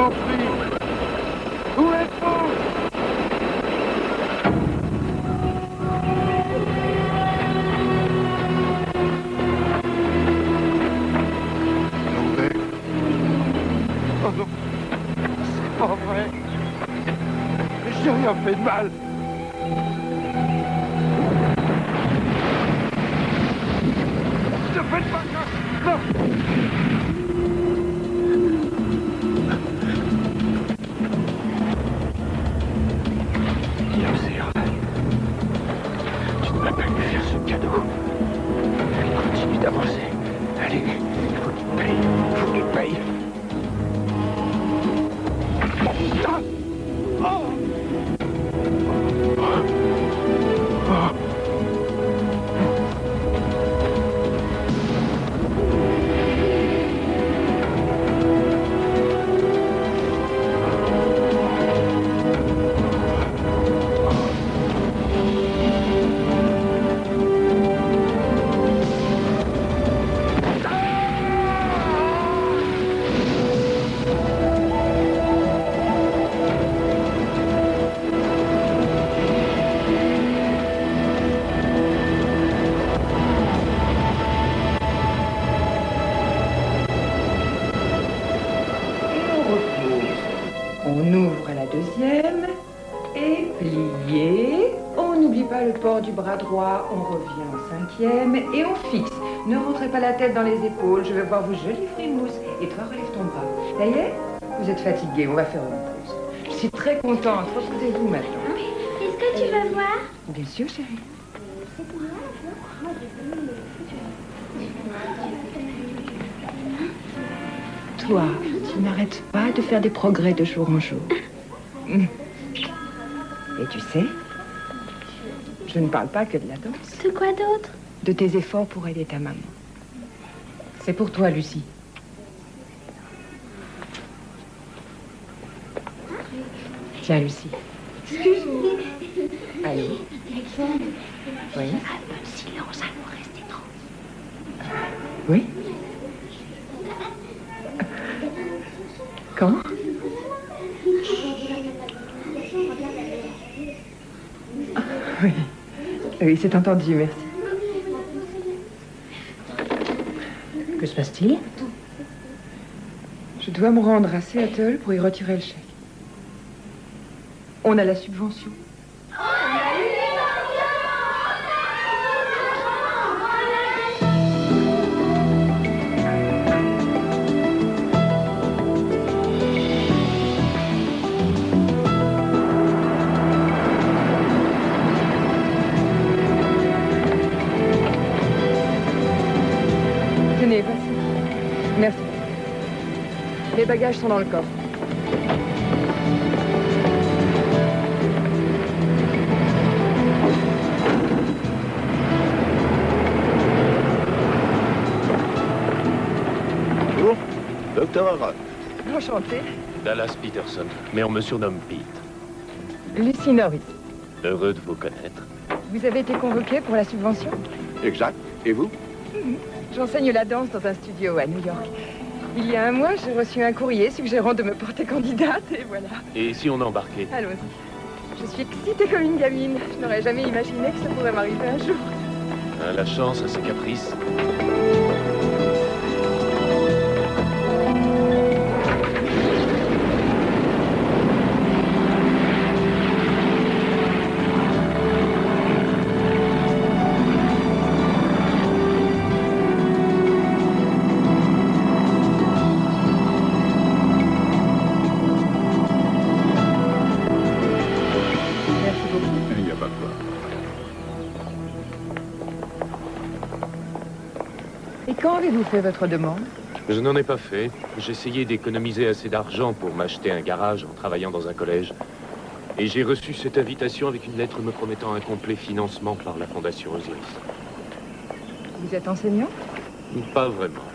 t'en prie. Où êtes-vous? Oh non, c'est pas vrai. J'ai rien fait de mal. Ne faites pas ça. Non. Bien sûr. Tu ne vas pas lui faire ce cadeau. Il continue d'avancer. Allez, il faut qu'il paye. Il faut qu'il paye. On ouvre la deuxième et plié. On n'oublie pas le port du bras droit. On revient au cinquième et on fixe. Ne rentrez pas la tête dans les épaules. Je vais voir vos jolies frimousses. Et toi, relève ton bras. Ça y est? Vous êtes fatigué. On va faire une pause. Je suis très contente. Reposez-vous maintenant. Est-ce que tu veux voir? Bien sûr, chérie. Toi, tu n'arrêtes pas de faire des progrès de jour en jour. Et tu sais, je ne parle pas que de la danse. De quoi d'autre? De tes efforts pour aider ta maman. C'est pour toi, Lucie. Tiens, Lucie. Excuse-moi. Allez. Oui. Un peu de silence, allons rester tranquille. Oui. Quand? Oui. Oui, c'est entendu, merci. Que se passe-t-il? Je dois me rendre à Seattle pour y retirer le chèque. On a la subvention. Tenez, voici. Merci. Les bagages sont dans le coffre. Bonjour, Dr. Arad. Enchanté. Dallas Peterson, mais on me surnomme Pete. Lucie Norris. Heureux de vous connaître. Vous avez été convoqué pour la subvention? Exact. Et vous? J'enseigne la danse dans un studio à New York. Il y a un mois, j'ai reçu un courrier suggérant de me porter candidate et voilà. Et si on embarquait? Allons-y. Je suis excitée comme une gamine. Je n'aurais jamais imaginé que ça pourrait m'arriver un jour. Ah, la chance a ses caprices. Il n'y a pas de quoi. Et quand avez-vous fait votre demande? Je n'en ai pas fait. J'essayais d'économiser assez d'argent pour m'acheter un garage en travaillant dans un collège. Et j'ai reçu cette invitation avec une lettre me promettant un complet financement par la Fondation Osiris. Vous êtes enseignant? Pas vraiment.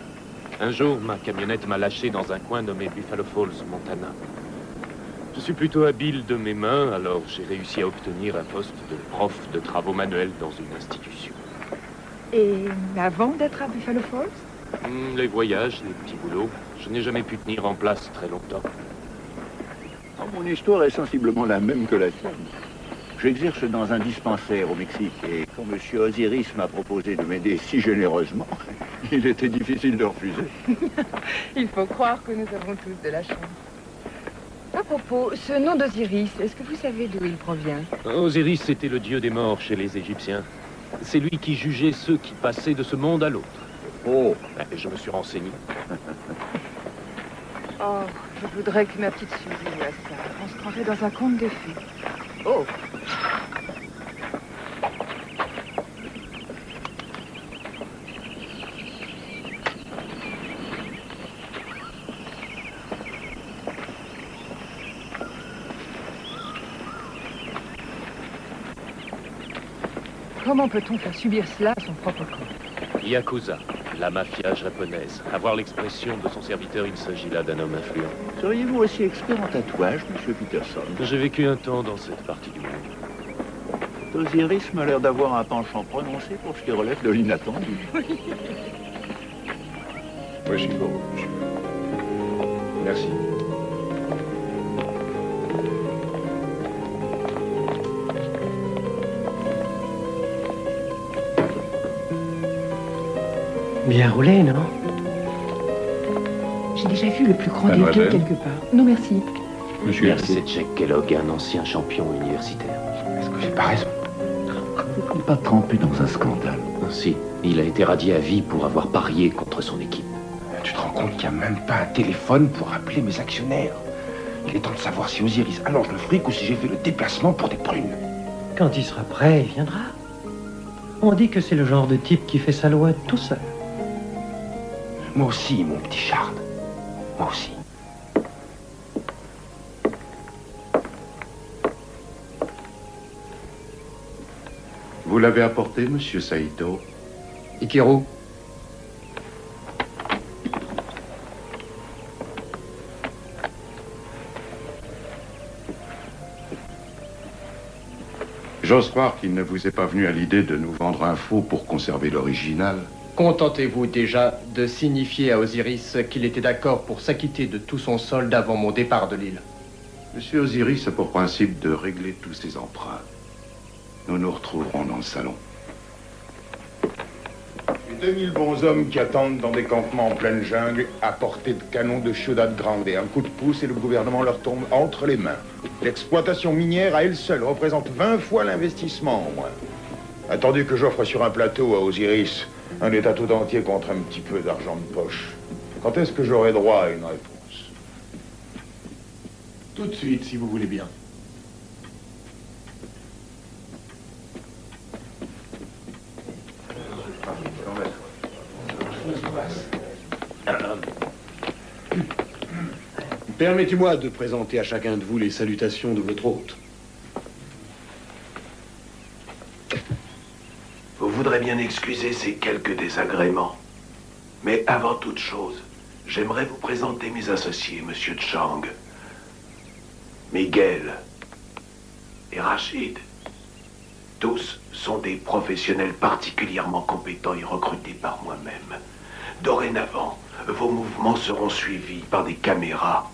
Un jour, ma camionnette m'a lâché dans un coin nommé Buffalo Falls, Montana. Je suis plutôt habile de mes mains, alors j'ai réussi à obtenir un poste de prof de travaux manuels dans une institution. Et avant d'être à Buffalo Falls? Les voyages, les petits boulots, je n'ai jamais pu tenir en place très longtemps. Mon histoire est sensiblement la même que la tienne. J'exerce dans un dispensaire au Mexique et quand M. Osiris m'a proposé de m'aider si généreusement, il était difficile de refuser. Il faut croire que nous avons tous de la chance. À propos, ce nom d'Osiris, est-ce que vous savez d'où il provient? Osiris, c'était le dieu des morts chez les Égyptiens. C'est lui qui jugeait ceux qui passaient de ce monde à l'autre. Oh, Je me suis renseigné. Oh, je voudrais que ma petite Suzy voie ça. On se croirait dans un conte de fées. Oh! Comment peut-on faire subir cela à son propre corps? Yakuza, la mafia japonaise. À voir l'expression de son serviteur, il s'agit là d'un homme influent. seriez-vous aussi expert en tatouage, M. Peterson? J'ai vécu un temps dans cette partie du monde. Osiris m'a l'air d'avoir un penchant prononcé pour ce qui relève de l'inattendu. Oui, Chico. Merci. Bien roulé, non? J'ai déjà vu le plus grand des Mademoiselle. deux quelque part. Non, merci. Monsieur, C'est Jack Kellogg, un ancien champion universitaire. est-ce que j'ai pas raison? Comme pas trempé dans un scandale. Ainsi, il a été radié à vie pour avoir parié contre son équipe. Tu te rends compte qu'il n'y a même pas un téléphone pour appeler mes actionnaires? Il est temps de savoir si Osiris allonge le fric ou si j'ai fait le déplacement pour des prunes. Quand il sera prêt, il viendra. On dit que c'est le genre de type qui fait sa loi tout seul. Moi aussi, mon petit Charles. Moi aussi. Vous l'avez apporté, monsieur Saito? Ikiru. J'ose croire qu'il ne vous est pas venu à l'idée de nous vendre un faux pour conserver l'original. Contentez-vous déjà de signifier à Osiris qu'il était d'accord pour s'acquitter de tout son solde avant mon départ de l'île. Monsieur Osiris a pour principe de régler tous ses emprunts. Nous nous retrouverons dans le salon. Les 2000 bons hommes qui attendent dans des campements en pleine jungle à portée de canon de Ciudad Grande. Un coup de pouce et le gouvernement leur tombe entre les mains. L'exploitation minière à elle seule représente 20 fois l'investissement au moins. Attendu que j'offre sur un plateau à Osiris un état tout entier contre un petit peu d'argent de poche. Quand est-ce que j'aurai droit à une réponse? Tout de suite, si vous voulez bien. Permettez-moi de présenter à chacun de vous les salutations de votre hôte. Vous voudrez bien excuser ces quelques désagréments. Mais avant toute chose, j'aimerais vous présenter mes associés, Monsieur Chang, Miguel et Rachid. Tous sont des professionnels particulièrement compétents et recrutés par moi-même. Dorénavant, vos mouvements seront suivis par des caméras.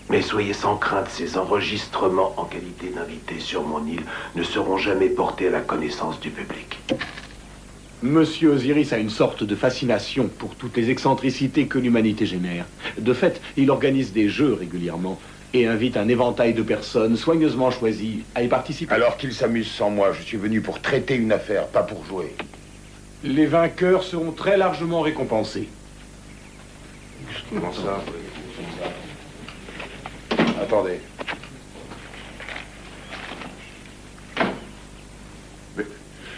Mais soyez sans crainte, ces enregistrements en qualité d'invités sur mon île ne seront jamais portés à la connaissance du public. Monsieur Osiris a une sorte de fascination pour toutes les excentricités que l'humanité génère. De fait, il organise des jeux régulièrement et invite un éventail de personnes soigneusement choisies à y participer. Alors qu'il s'amuse sans moi, je suis venu pour traiter une affaire, pas pour jouer. Les vainqueurs seront très largement récompensés. Comment ça? Attendez.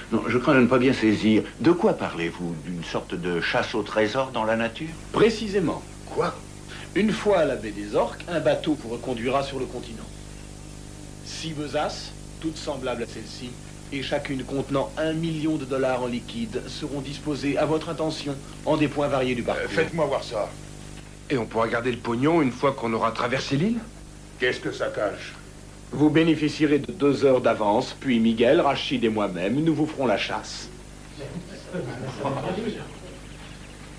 Non, je crains de ne pas bien saisir. De quoi parlez-vous? D'une sorte de chasse au trésor dans la nature? Précisément. Quoi? Une fois à la baie des Orques, un bateau vous reconduira sur le continent. 6 besaces, toutes semblables à celle-ci, et chacune contenant $1 million en liquide, seront disposées à votre intention en des points variés du parcours. Faites-moi voir ça. Et on pourra garder le pognon une fois qu'on aura traversé l'île? Qu'est-ce que ça cache? Vous bénéficierez de 2 heures d'avance, puis Miguel, Rachid et moi-même, nous vous ferons la chasse.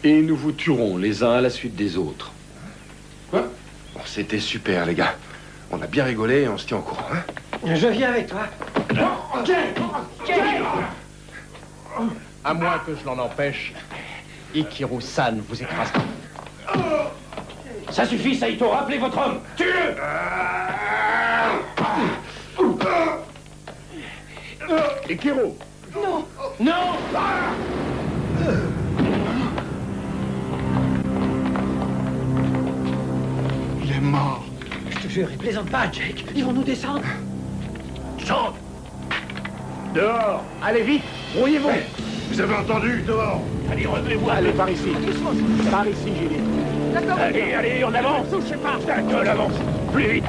Et nous vous tuerons les uns à la suite des autres. Quoi? Bon, c'était super, les gars. On a bien rigolé et on se tient au courant, hein? Je viens avec toi. À moins que je l'en empêche, Ikiru-san vous écrasera. Ça suffit, Saito, rappelez votre homme. Tuez-le! Ikiru! Non! Non! Il est mort. Je te jure, ils plaisantent pas, Jake. Ils vont nous descendre. Chante! Dehors! Allez vite! Brouillez-vous! Vous avez entendu? Dehors! Allez, revenez-vous! Allez, par ici! Par ici, j'ai dit. D'accord. Allez, allez, on avance! Touchez pas. Ta gueule, avance! Plus vite!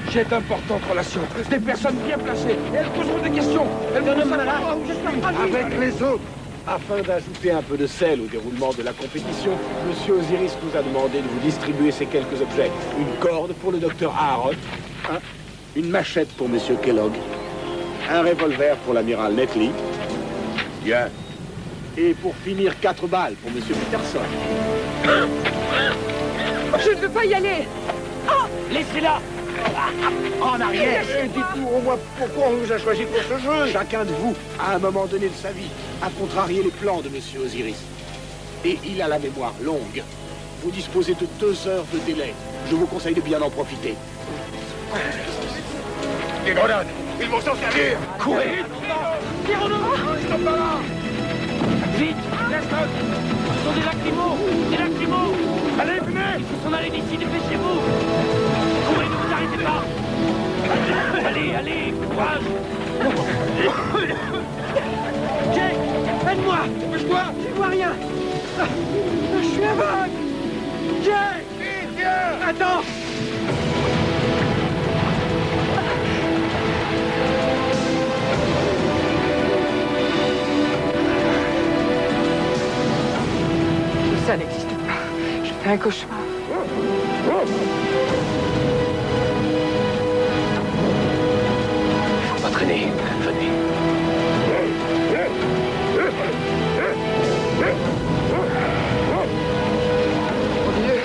J'ai d'importantes relations. Des personnes bien placées. Et elles poseront des questions. Elles vont nous savoir où je suis. Avec les autres. Afin d'ajouter un peu de sel au déroulement de la compétition, Monsieur Osiris nous a demandé de vous distribuer ces quelques objets. Une corde pour le docteur Aaron, une machette pour Monsieur Kellogg, un revolver pour l'amiral Netley, Bien. et pour finir 4 balles pour Monsieur Peterson. Je ne veux pas y aller. Laissez-la! En arrière! Dites-nous au moins pourquoi on vous a choisi pour ce jeu. Chacun de vous, à un moment donné de sa vie, a contrarié les plans de Monsieur Osiris. Et il a la mémoire longue. Vous disposez de 2 heures de délai. Je vous conseille de bien en profiter. Des grenades. Ils vont s'en servir. Courez! Ils sont pas là. Vite! Ce sont des lacrymos! Des lacrymos! Allez, venez! Ils sont allés d'ici, dépêchez-vous! Courez, ne vous arrêtez pas! Allez, allez, courage! Jake, aide-moi. Bouge-toi. Je vois rien. Je suis aveugle. Jake. Vite, viens. Attends. Ça n'existe pas. Je fais un cauchemar. Faut pas traîner. Venez. Mon Dieu,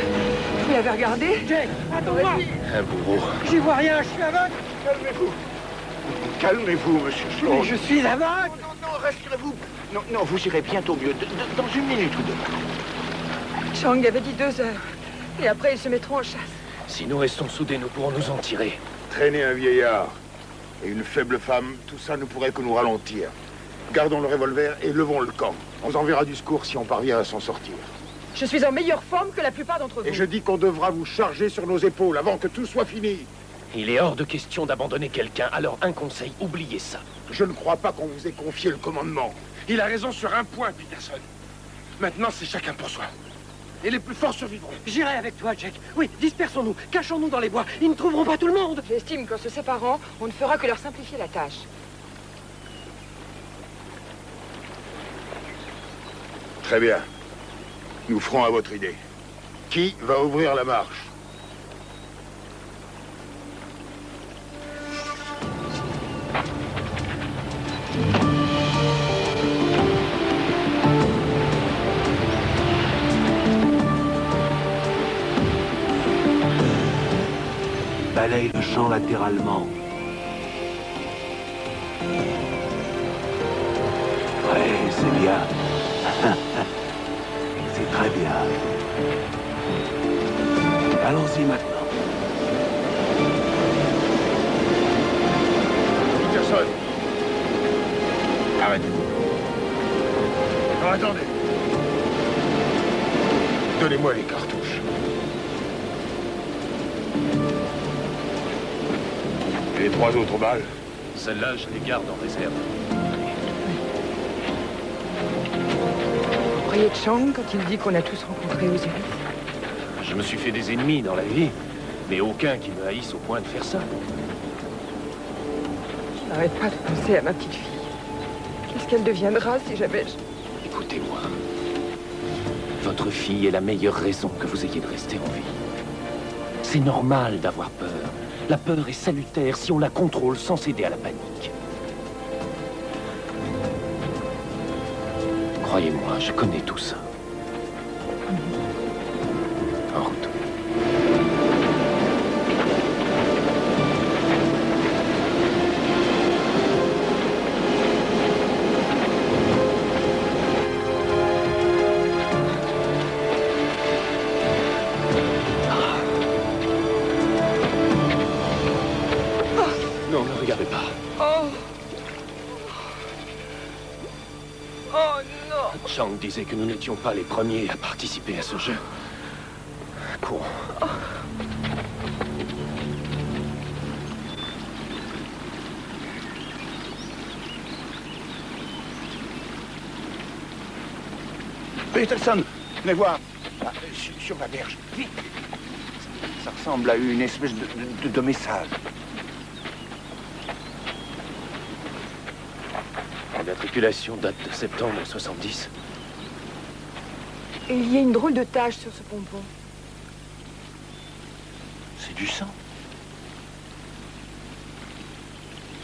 vous l'avez regardé? Jake, attends-moi. Un bourreau. J'y vois rien. Je suis aveugle. Calmez-vous. Calmez-vous, monsieur Mais Sloan. je suis aveugle. Non, rassurez-vous. Non, vous irez bientôt mieux. Dans 1 minute ou 2. Chang avait dit 2 heures. Et après, ils se mettront en chasse. Si nous restons soudés, nous pourrons nous en tirer. Traîner un vieillard et une faible femme, tout ça ne pourrait que nous ralentir. Gardons le revolver et levons le camp. On enverra du secours si on parvient à s'en sortir. Je suis en meilleure forme que la plupart d'entre vous. Et je dis qu'on devra vous charger sur nos épaules avant que tout soit fini. Il est hors de question d'abandonner quelqu'un, alors un conseil, oubliez ça. Je ne crois pas qu'on vous ait confié le commandement. Il a raison sur un point, Peterson. Maintenant, c'est chacun pour soi. Et les plus forts survivront. J'irai avec toi, Jake. Oui, dispersons-nous. Cachons-nous dans les bois. Ils ne trouveront pas tout le monde. J'estime qu'en se séparant, on ne fera que leur simplifier la tâche. Très bien. Nous ferons à votre idée. Qui va ouvrir la marche? Balaye le champ latéralement. Ouais, c'est bien. C'est très bien. Allons-y maintenant. Peterson. Arrêtez-vous. Non, attendez. Donnez-moi les cartouches. Et les 3 autres balles? Celles-là, je les garde en réserve. Vous croyez Chang quand il dit qu'on a tous rencontré Osiris? Je me suis fait des ennemis dans la vie, mais aucun qui me haïsse au point de faire ça. Je n'arrête pas de penser à ma petite fille. Qu'est-ce qu'elle deviendra si jamais Écoutez-moi. Votre fille est la meilleure raison que vous ayez de rester en vie. C'est normal d'avoir peur. La peur est salutaire si on la contrôle sans céder à la panique. Croyez-moi, je connais tout ça. En route. disait que nous n'étions pas les premiers à participer à ce jeu. Courons. Peterson, venez voir. Ah, sur la berge, vite. Ça ressemble à une espèce de message. La tripulation date de septembre 70. Et il y a une drôle de tache sur ce pompon. C'est du sang.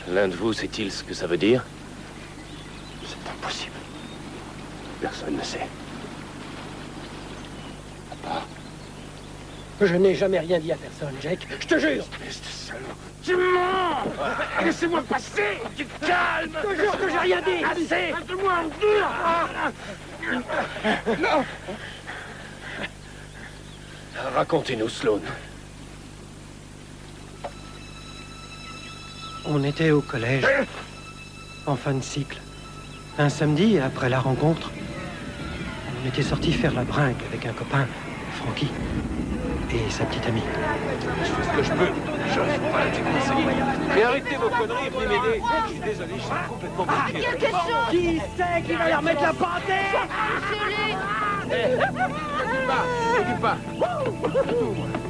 L'un de vous sait-il ce que ça veut dire? C'est impossible. Personne ne sait. Je n'ai jamais rien dit à personne, Jake. Je te jure. Espèce de salaud. Tu mens. Laissez-moi passer. Tu te calmes. Je te jure que j'ai rien dit. Assez. Laisse-moi en dire. Non. Racontez-nous, Sloan. On était au collège, en fin de cycle. Un samedi, après la rencontre, on était sortis faire la brinque avec un copain, Frankie, et sa petite amie. Je fais ce que je peux. Je reste pas la décoincer. Mais arrêtez vos conneries et venez m'aider. Je suis désolé, je suis complètement bloqué. Quelque chose. Qui c'est qui va leur mettre la pâtée? T'occupe pas.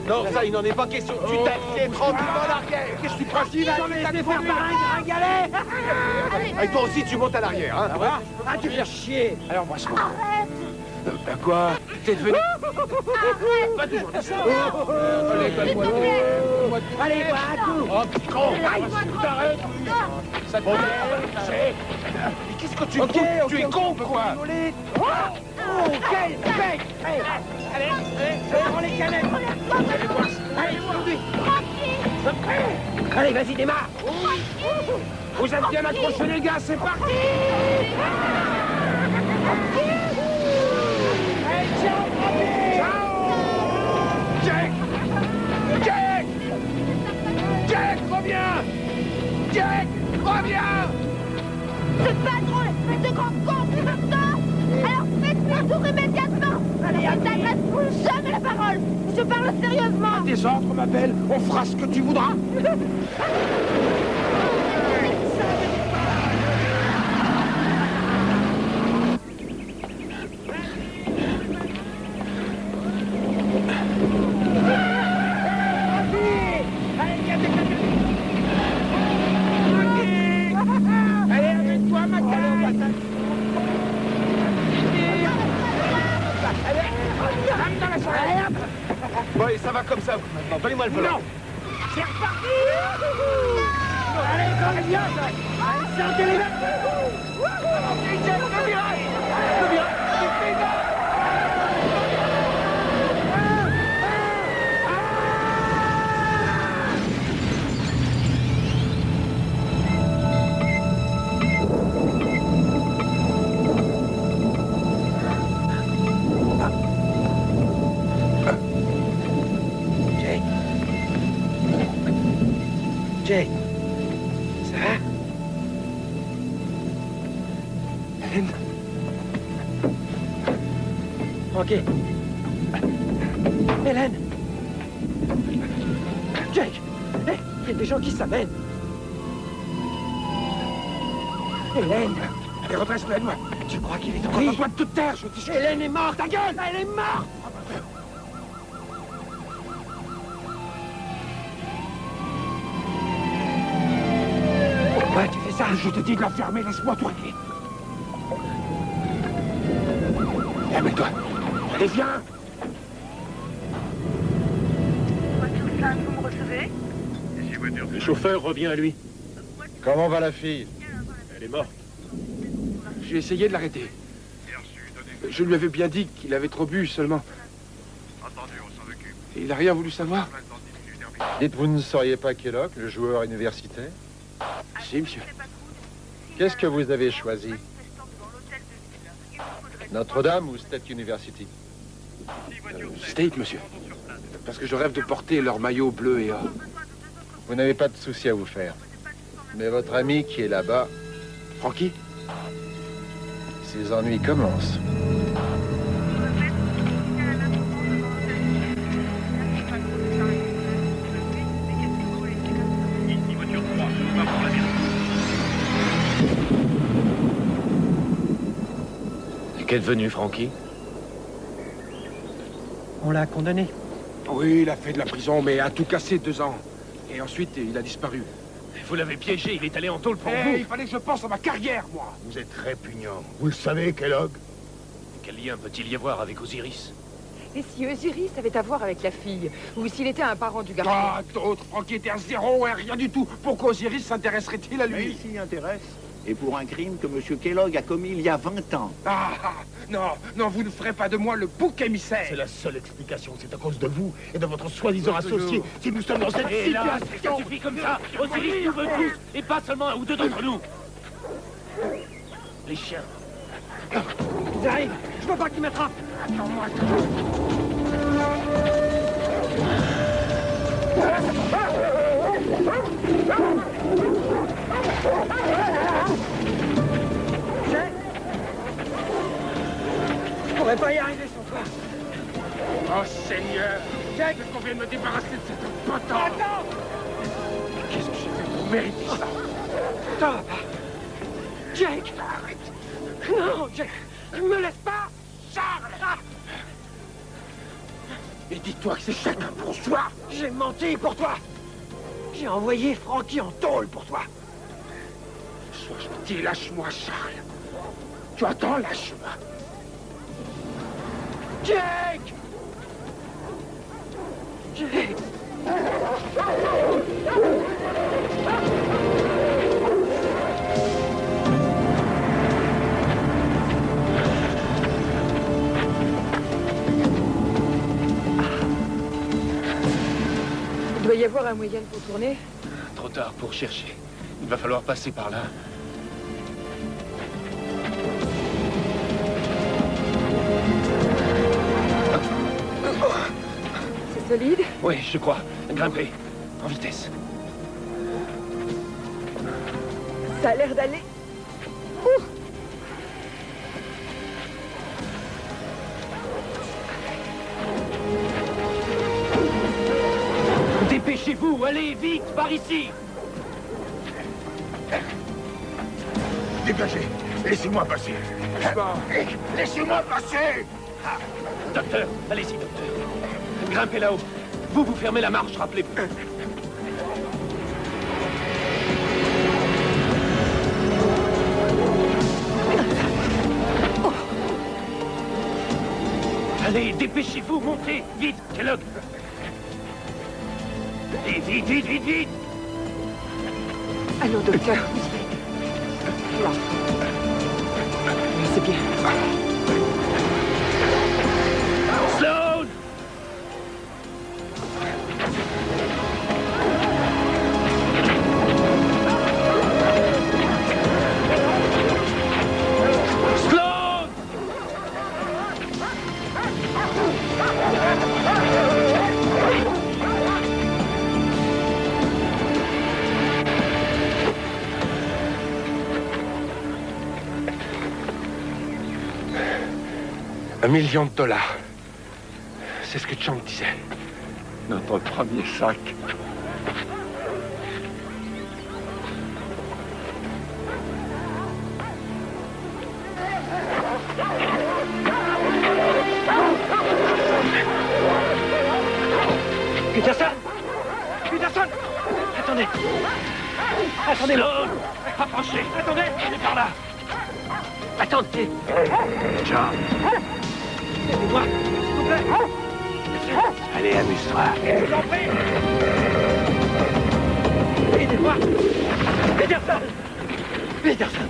Non, ça, il n'en est pas question. Tu t'assieds tranquillement en arrière. Qu'est-ce que tu crois? Tu vas me laisser faire un galet? Et toi aussi, tu montes à l'arrière, hein? Ah, tu fais chier. Alors, moi, je m'en... Quoi? T'es devenu... Pas toujours des Allez, va à tout. Oh, con! T'arrêtes! Ça te plaît? Mais qu'est-ce que tu fous? Tu es con, quoi? Oh, quel bec! Allez, prends les canettes. Allez, conduis. Allez, vas-y, démarre. Vous êtes bien accrochés, les gars, c'est parti! Jack! Jack! Jack, reviens! Jack, reviens! C'est pas drôle, espèce de grand con, tu me sors! Alors faites-le tour immédiatement! Allez, je t'adresse jamais la parole! Je parle sérieusement! Tes ordres, ma belle, on fera ce que tu voudras! Bon, et ça va comme ça, maintenant. Donnez-moi le volant. C'est reparti. Allez, quand viens. Sortez les mains. Le virage. Le virage. Jay, ça va? Hélène? Ok. Hélène? Jake! Hé, il y a des gens qui s'amènent. Hélène! Allez, redresse-le, moi. Tu crois qu'il est en Oui. Toi de toute terre, je dis... Hélène est morte, ta gueule! Elle est morte! Pourquoi tu fais ça? Je te dis de la fermer, laisse-moi tranquille. Amène-toi. Allez, viens. Vous me recevez? Le chauffeur revient à lui. Comment va la fille? Elle est morte. J'ai essayé de l'arrêter. Je lui avais bien dit qu'il avait trop bu, seulement. Et il n'a rien voulu savoir. Dites, vous ne seriez pas Kellogg, le joueur universitaire? Si, monsieur. Qu'est-ce que vous avez choisi? Notre-Dame ou State University? State, monsieur. Parce que je rêve de porter leur maillot bleu et or. Vous n'avez pas de souci à vous faire. Mais votre ami qui est là-bas... Frankie? Ces ennuis commencent. Qu'est devenu Frankie? On l'a condamné. Oui, il a fait de la prison, mais a tout cassé 2 ans. Et ensuite, il a disparu. Vous l'avez piégé, il est allé en tôle pour Eh, vous. il fallait que je pense à ma carrière, moi. Vous êtes répugnant. Vous le savez, Kellogg? Quel lien peut-il y avoir avec Osiris? Et si Osiris avait à voir avec la fille? Ou s'il était un parent du garçon? Ah, d'autres. Francky était un zéro, et rien du tout. Pourquoi Osiris s'intéresserait-il à Mais lui? il s'y intéresse. Et pour un crime que M. Kellogg a commis il y a 20 ans. Ah, non, non, vous ne ferez pas de moi le bouc émissaire. C'est la seule explication. C'est à cause de vous et de votre soi-disant associé si nous sommes dans cette Et là, situation. ça suffit comme ça. Osiris nous veut tous, et pas seulement un ou deux d'entre nous. Les chiens. Ils arrivent. Je veux pas qu'ils m'attrapent. Attends-moi. Je pourrais pas y arriver sans toi. Oh, Seigneur. Qu'est-ce qu'on vient de me débarrasser de cette bâtard? Attends. Qu'est-ce que j'ai fait pour mériter ça? Stop. Jake. Arrête. Non, Jake. Me laisse pas. Charles. Et dis-toi que c'est chacun pour soi. J'ai menti pour toi. J'ai envoyé Frankie en tôle pour toi. Sois gentil, lâche-moi, Charles. Tu attends, lâche-moi. Jake. Jake. Il doit y avoir un moyen de contourner. Trop tard pour chercher. Il va falloir passer par là. C'est solide? Oui, je crois. Grimpez. En vitesse. Ça a l'air d'aller. Ouh. Dépêchez-vous, allez, vite, par ici. Dégagez. Laissez-moi passer. Laissez-moi passer. Docteur, allez-y, docteur. Grimpez là-haut. Vous fermez la marche, rappelez-vous. Allez, dépêchez-vous, montez. Vite, Kellogg. Et vite, vite, vite, vite. Allô, docteur. Là. Oui, c'est bien. Sloan! Sloan! $1 million. C'est ce que Chang disait. Notre premier sac. Peterson. Peterson. Attendez. Attendez. Sloan! Approchez! Attendez. Il est par là! Attendez. Ciao. Aidez-moi, s'il vous plaît. Allez, amuse-toi. Je vous en prie. Aidez-moi. Peterson. Peterson.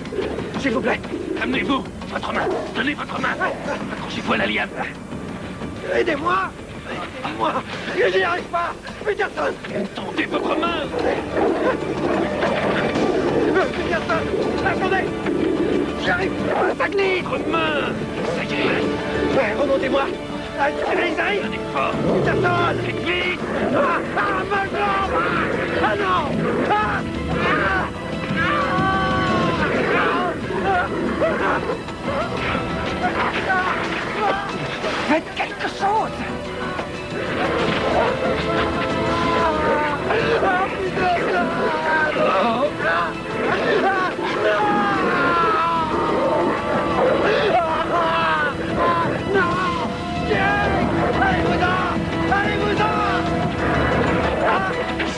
S'il vous plaît. Amenez-vous! Votre main! Donnez votre main! Accrochez-vous à la liane! Aidez-moi. Aidez-moi. Je n'y arrive pas. Peterson. Tendez votre main! Peterson. Attendez. J'y arrive. Ça glisse. Votre main! Ça y est! Ouais, remontez-moi. Ils arrivent. Tenez fort! Peterson. Faites vite! Ma jambe. Ah non. Ah. Faites quelque chose!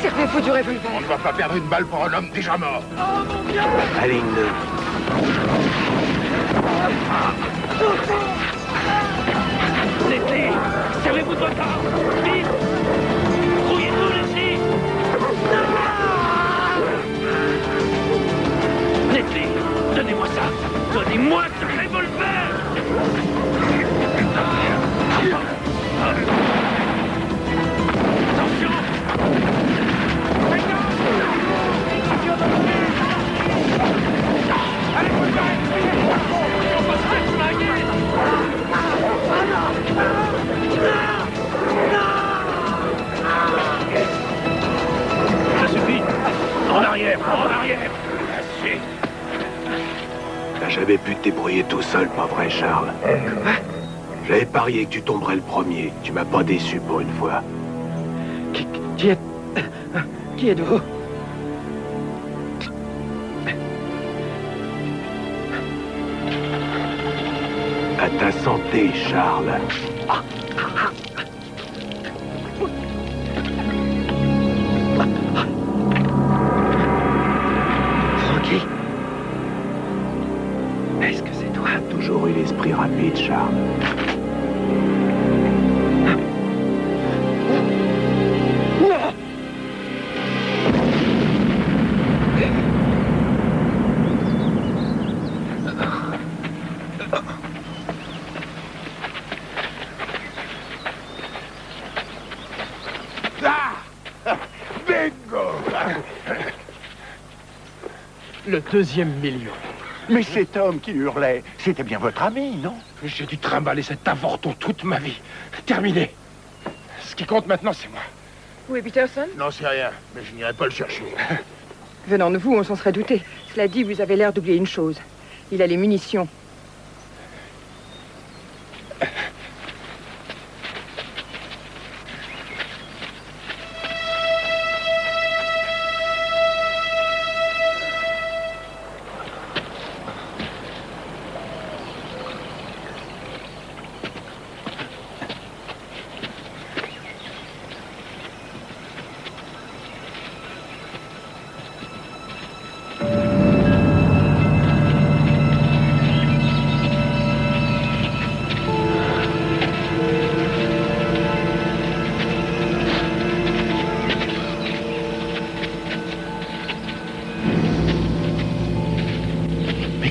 Servez-vous du revolver. On ne va pas perdre une balle pour un homme déjà mort. Oh mon Dieu! La ligne 2. Leslie, servez-vous de votre arme! Vite! Rouillez-vous, Leslie! Leslie, donnez-moi ça! Donnez-moi ce revolver! Attention! Allez, vous le faites! On va se faire flinguer! Ça suffit! En arrière! En arrière! Assez! T'as jamais pu te débrouiller tout seul, pas vrai, Charles? Quoi? J'avais parié que tu tomberais le premier. Tu m'as pas déçu pour une fois. Qui êtes-vous? À ta santé, Charles. Frankie? Est-ce que c'est toi? Toujours eu l'esprit rapide, Charles. Le 2e million. Mais cet homme qui hurlait, c'était bien votre ami, non? J'ai dû trimballer cet avorton toute ma vie. Terminé. Ce qui compte maintenant, c'est moi. Où est Peterson? Non, c'est rien, mais je n'irai pas le chercher. Venant de vous, on s'en serait douté. Cela dit, vous avez l'air d'oublier une chose. Il a les munitions.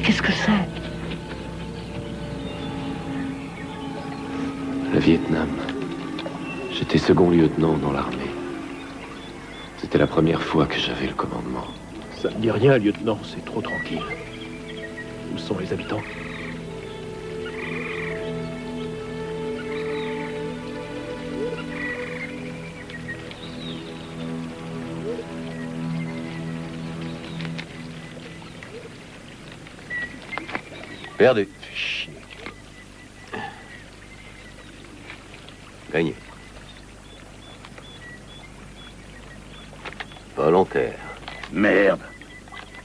Qu'est-ce que c'est? Le Vietnam. J'étais second lieutenant dans l'armée. C'était la première fois que j'avais le commandement. Ça ne dit rien, lieutenant, c'est trop tranquille. Où sont les habitants? Perdu. Chier. Gagné. Volontaire. Merde.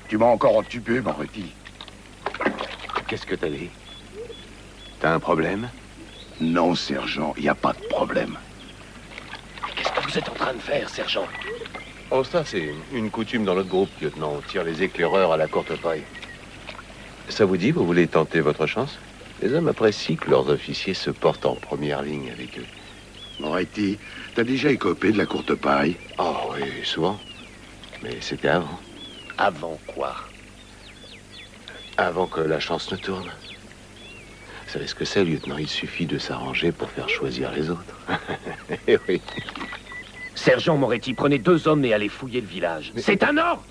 Tu m'as encore entubé, Moretti. Qu'est-ce que t'as dit? T'as un problème? Non, sergent, il n'y a pas de problème. Qu'est-ce que vous êtes en train de faire, sergent? Oh, ça, c'est une coutume dans notre groupe, lieutenant. On tire les éclaireurs à la courte paille. Ça vous dit, vous voulez tenter votre chance? Les hommes apprécient que leurs officiers se portent en première ligne avec eux. Moretti, t'as déjà écopé de la courte paille? Oh oui, souvent. Mais c'était avant. Avant quoi? Avant que la chance ne tourne. Vous savez ce que c'est, lieutenant? Il suffit de s'arranger pour faire choisir les autres. Eh oui. Sergent Moretti, prenez 2 hommes et allez fouiller le village. C'est un ordre!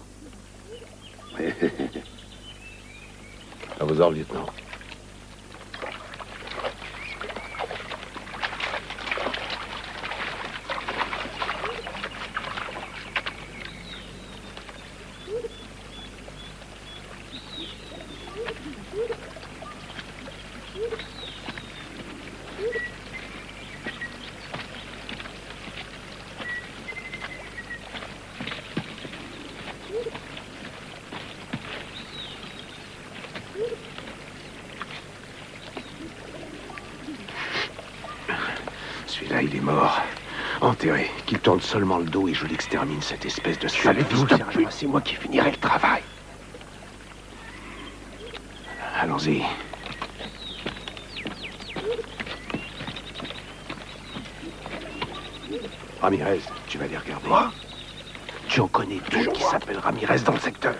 À vos ordres, lieutenant. Celui-là, il est mort. Enterré. Qu'il tourne seulement le dos et je l'extermine, cette espèce de sale Savez-vous, fils de sergent, pute. c'est moi qui finirai le travail. Allons-y. Ramirez, tu vas les regarder. Moi? Tu en connais deux qui s'appellent Ramirez dans le secteur.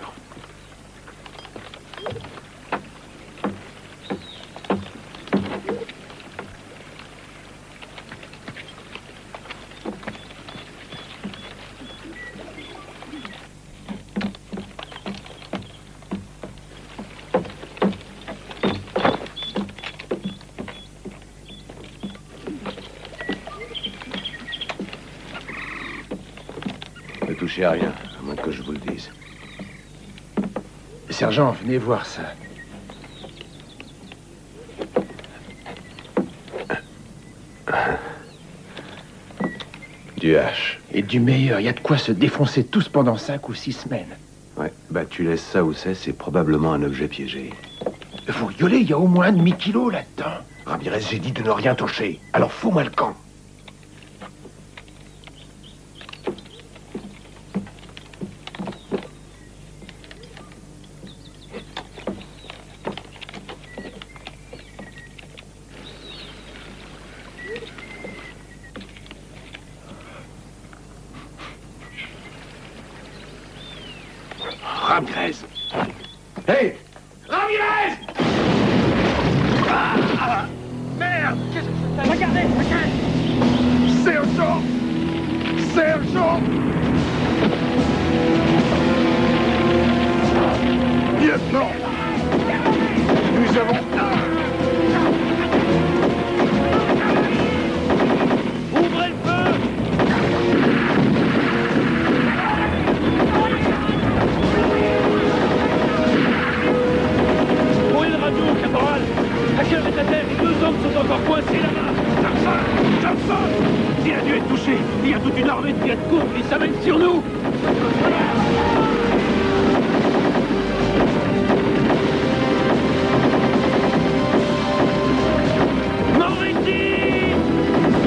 Ne touchez à rien, à moins que je vous le dise. Sergent, venez voir ça. Du hache. Et du meilleur, il y a de quoi se défoncer tous pendant 5 ou 6 semaines. Ouais, bah tu laisses ça où c'est probablement un objet piégé. Vous rigolez, il y a au moins un demi-kilo là-dedans. Ramirez, j'ai dit de ne rien toucher. Alors fous-moi le camp. Ramirez! Hé! Ramirez! Merde! Qu'est-ce que c'est? Regardez! Sergent! Sergent! Lieutenant! Nous avons... Ouvrez le feu! Prenez le radio, caporal! À quelle est la terre? Les 2 hommes sont encore coincés là-bas! Johnson! Il a dû être touché! Il y a toute une armée de pieds de courbe qui s'amène sur nous! Morvetti!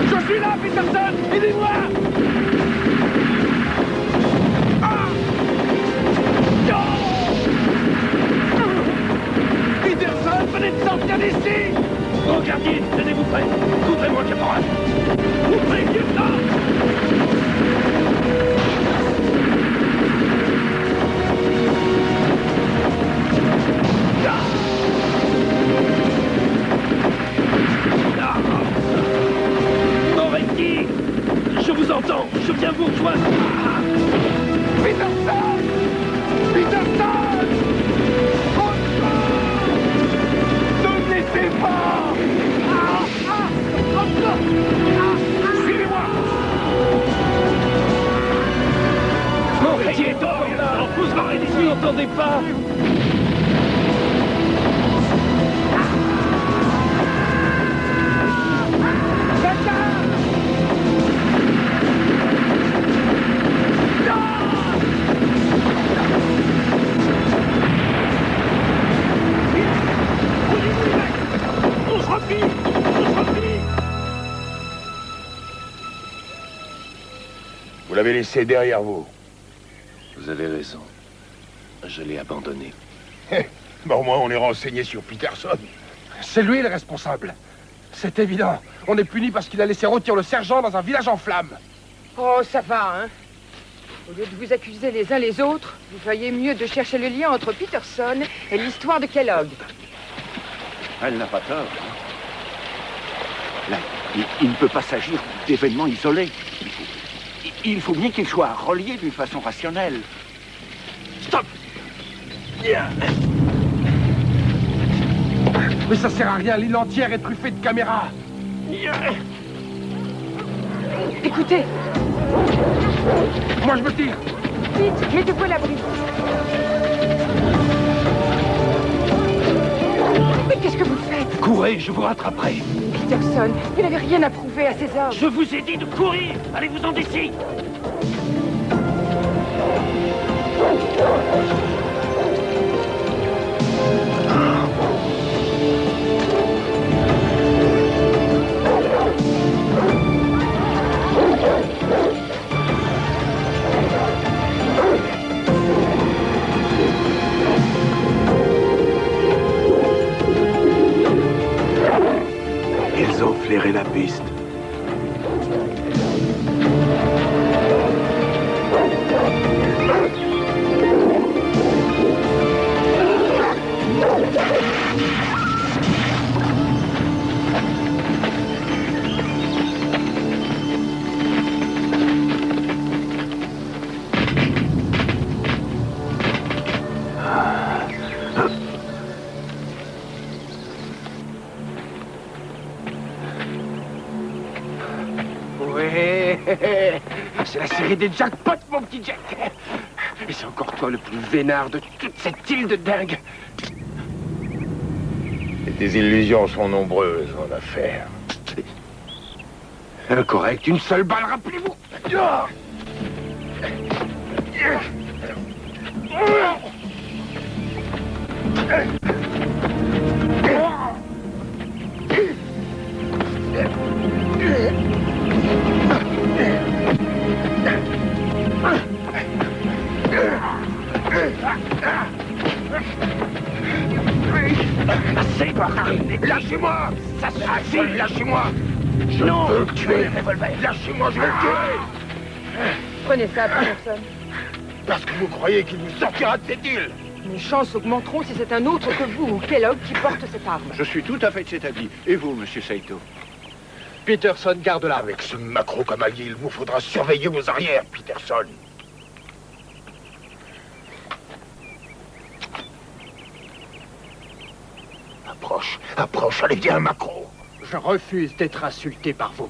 Je suis là, Peterson! Aidez-moi! Peterson, venez de sortir d'ici! Bon gardien, tenez-vous prêts! Couvrez-moi, caporal! Couvrez, lieutenant! Moretti! Je vous entends! Je viens vous rejoindre! Peterson! Peterson! Ne me laissez pas! Suivez-moi! Moretti est encore là! On pousse barrer d'ici, n'entendez pas! On se replie! On se replie! Vous l'avez laissé derrière vous. Vous avez raison. Je l'ai abandonné. Bon, au moins, on est renseigné sur Peterson. C'est lui le responsable. C'est évident. On est puni parce qu'il a laissé rôtir le sergent dans un village en flammes. Oh, ça va, hein? Au lieu de vous accuser les uns les autres, vous feriez mieux de chercher le lien entre Peterson et l'histoire de Kellogg. Elle n'a pas tort. Hein. Là, il ne peut pas s'agir d'événements isolés. Il faut bien qu'il soit relié d'une façon rationnelle. Stop! Mais ça sert à rien, l'île entière est truffée de caméras. Écoutez! Moi, je me tire! Vite, mettez-vous à l'abri. Mais qu'est-ce que vous faites? Courez, je vous rattraperai. Peterson, vous n'avez rien à prouver à ces hommes. Je vous ai dit de courir. Allez-vous-en d'ici. repérer la piste. C'est la série des jackpots, mon petit Jack. Et c'est encore toi le plus vénard de toute cette île de dingue. Et tes illusions sont nombreuses en affaires. Incorrect, une seule balle, rappelez-vous. Lâchez-moi! Ça suffit! Lâchez-moi! Je veux le tuer! Lâchez-moi, je veux le tuer! Prenez ça, Peterson. Parce que vous croyez qu'il vous sortira de cette île! Mes chances augmenteront si c'est un autre que vous ou Kellogg qui porte cette arme. Je suis tout à fait de cet avis. Et vous, monsieur Saito? Peterson, garde-la. Avec ce macro comme allié, il vous faudra surveiller vos arrières, Peterson. Approche, allez, viens, macro. Je refuse d'être insulté par vous.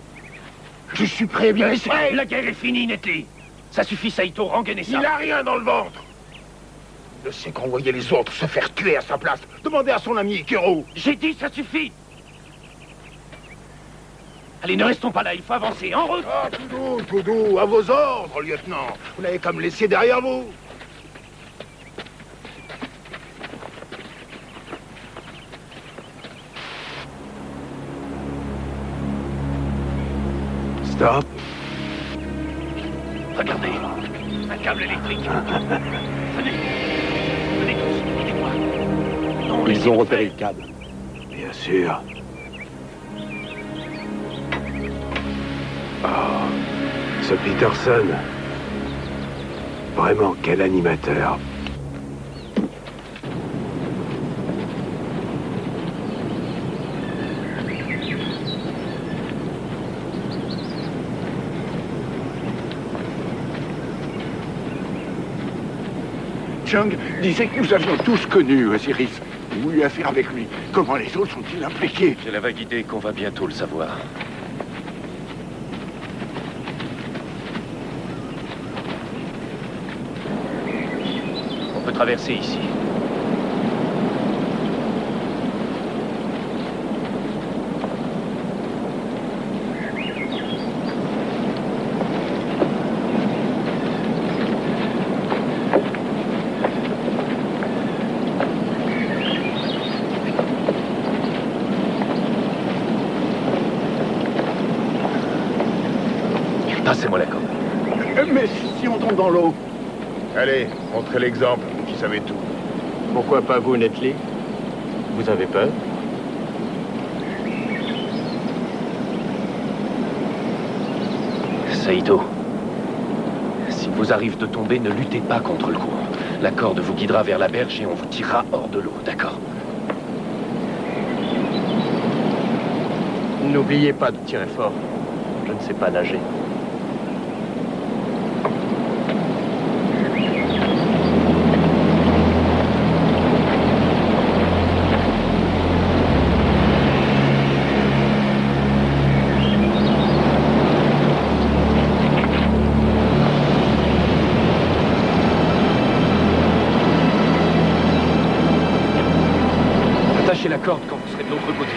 Je suis prêt, bien essayer. La guerre est finie, Nettie. Ça suffit, Saito, rengainez ça. Il n'a rien dans le ventre. Il ne sait qu'envoyer les autres se faire tuer à sa place. Demandez à son ami Ikero. J'ai dit, ça suffit. Allez, ne restons pas là, il faut avancer, en route. Ah, tout doux, à vos ordres, lieutenant. Vous n'avez qu'à me laisser derrière vous. Stop. Regardez, un câble électrique. Venez tous, aidez-moi. Non, ils ont repéré le câble. Bien sûr. Oh, ce Peterson. Vraiment, quel animateur. Chung disait que nous avions tous connu Osiris. Ou eu affaire avec lui. Comment les autres sont-ils impliqués? J'ai la vague idée qu'on va bientôt le savoir. On peut traverser ici. Passez-moi la corde. Mais si on tombe dans l'eau? Allez, montrez l'exemple, vous qui savez tout. Pourquoi pas vous, Nettie? Vous avez peur? Saito, s'il vous arrive de tomber, ne luttez pas contre le courant. La corde vous guidera vers la berge et on vous tirera hors de l'eau, d'accord? N'oubliez pas de tirer fort. Je ne sais pas nager. Attachez la corde quand vous serez de l'autre côté.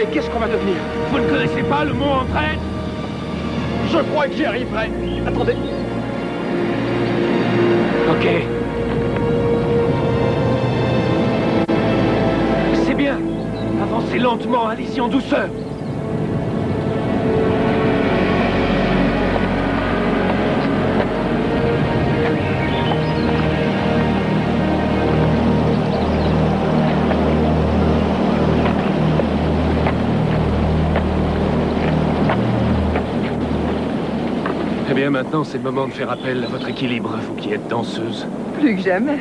Mais qu'est-ce qu'on va devenir? Vous ne connaissez pas le mot entraide? Je crois que j'y arriverai. Attendez. Ok. C'est bien. Avancez lentement, allez-y en douceur. Eh bien, maintenant, c'est le moment de faire appel à votre équilibre, vous qui êtes danseuse. Plus que jamais.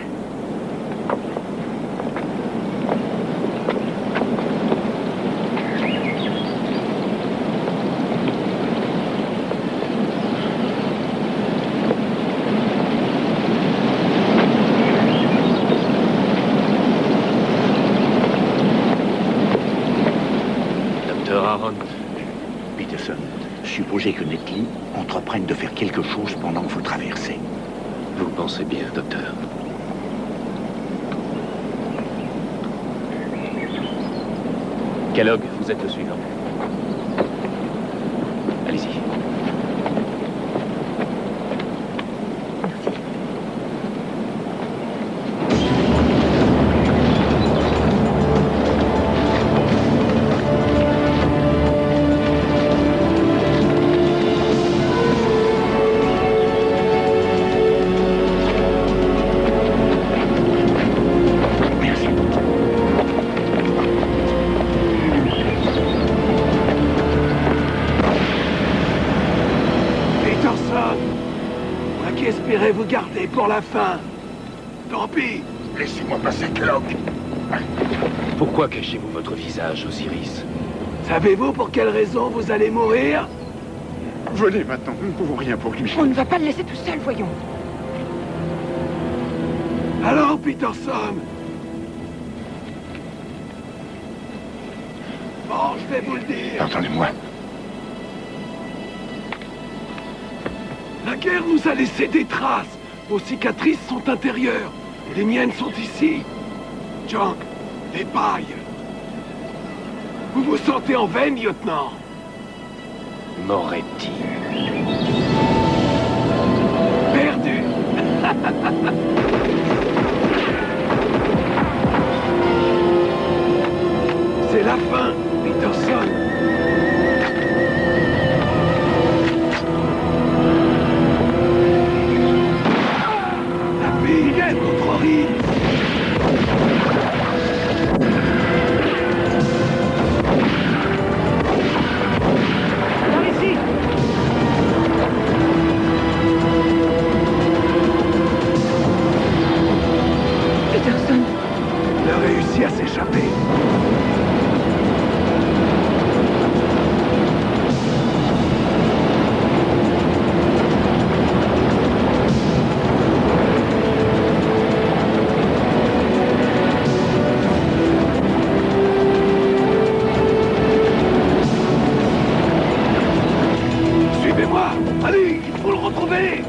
Docteur Aaron. Peterson, supposez que Nettie entreprenne de faire quelque chose pendant que vous traversez. Vous pensez bien, docteur. Kellogg, vous êtes le suivant. Allez-y. Vous garder pour la fin. Tant pis. Laissez-moi passer, Kellogg. Pourquoi cachez-vous votre visage, Osiris? Savez-vous pour quelle raison vous allez mourir? Venez maintenant, nous ne pouvons rien pour lui. On ne va pas le laisser tout seul, voyons. Alors, Peterson. Bon, je vais vous le dire. Entendez-moi. La guerre nous a laissé des traces. Vos cicatrices sont intérieures. Et les miennes sont ici. John, des pailles. Vous vous sentez en veine, lieutenant? Moretti. Perdu. C'est la fin, Peterson. Notre rive. Par ici. Peterson. Il a réussi à s'échapper. Allez, il faut le retrouver.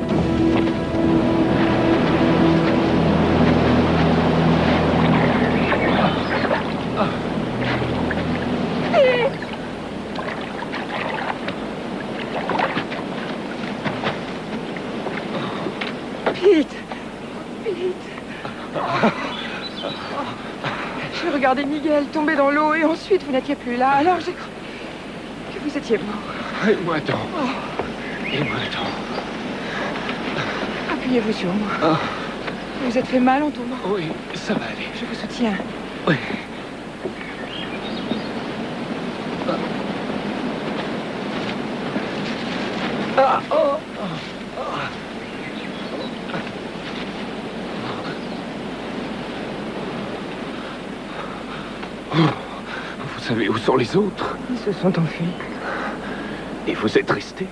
Pete. J'ai regardé Miguel tomber dans l'eau et ensuite vous n'étiez plus là. Alors j'ai cru que vous étiez mort. Aide-moi donc. Aide-moi donc. Appuyez-vous sur moi. Vous vous êtes fait mal en tombant? Oui, ça va aller. Je vous soutiens. Oui. Vous savez où sont les autres? Ils se sont enfuis. Et vous êtes resté?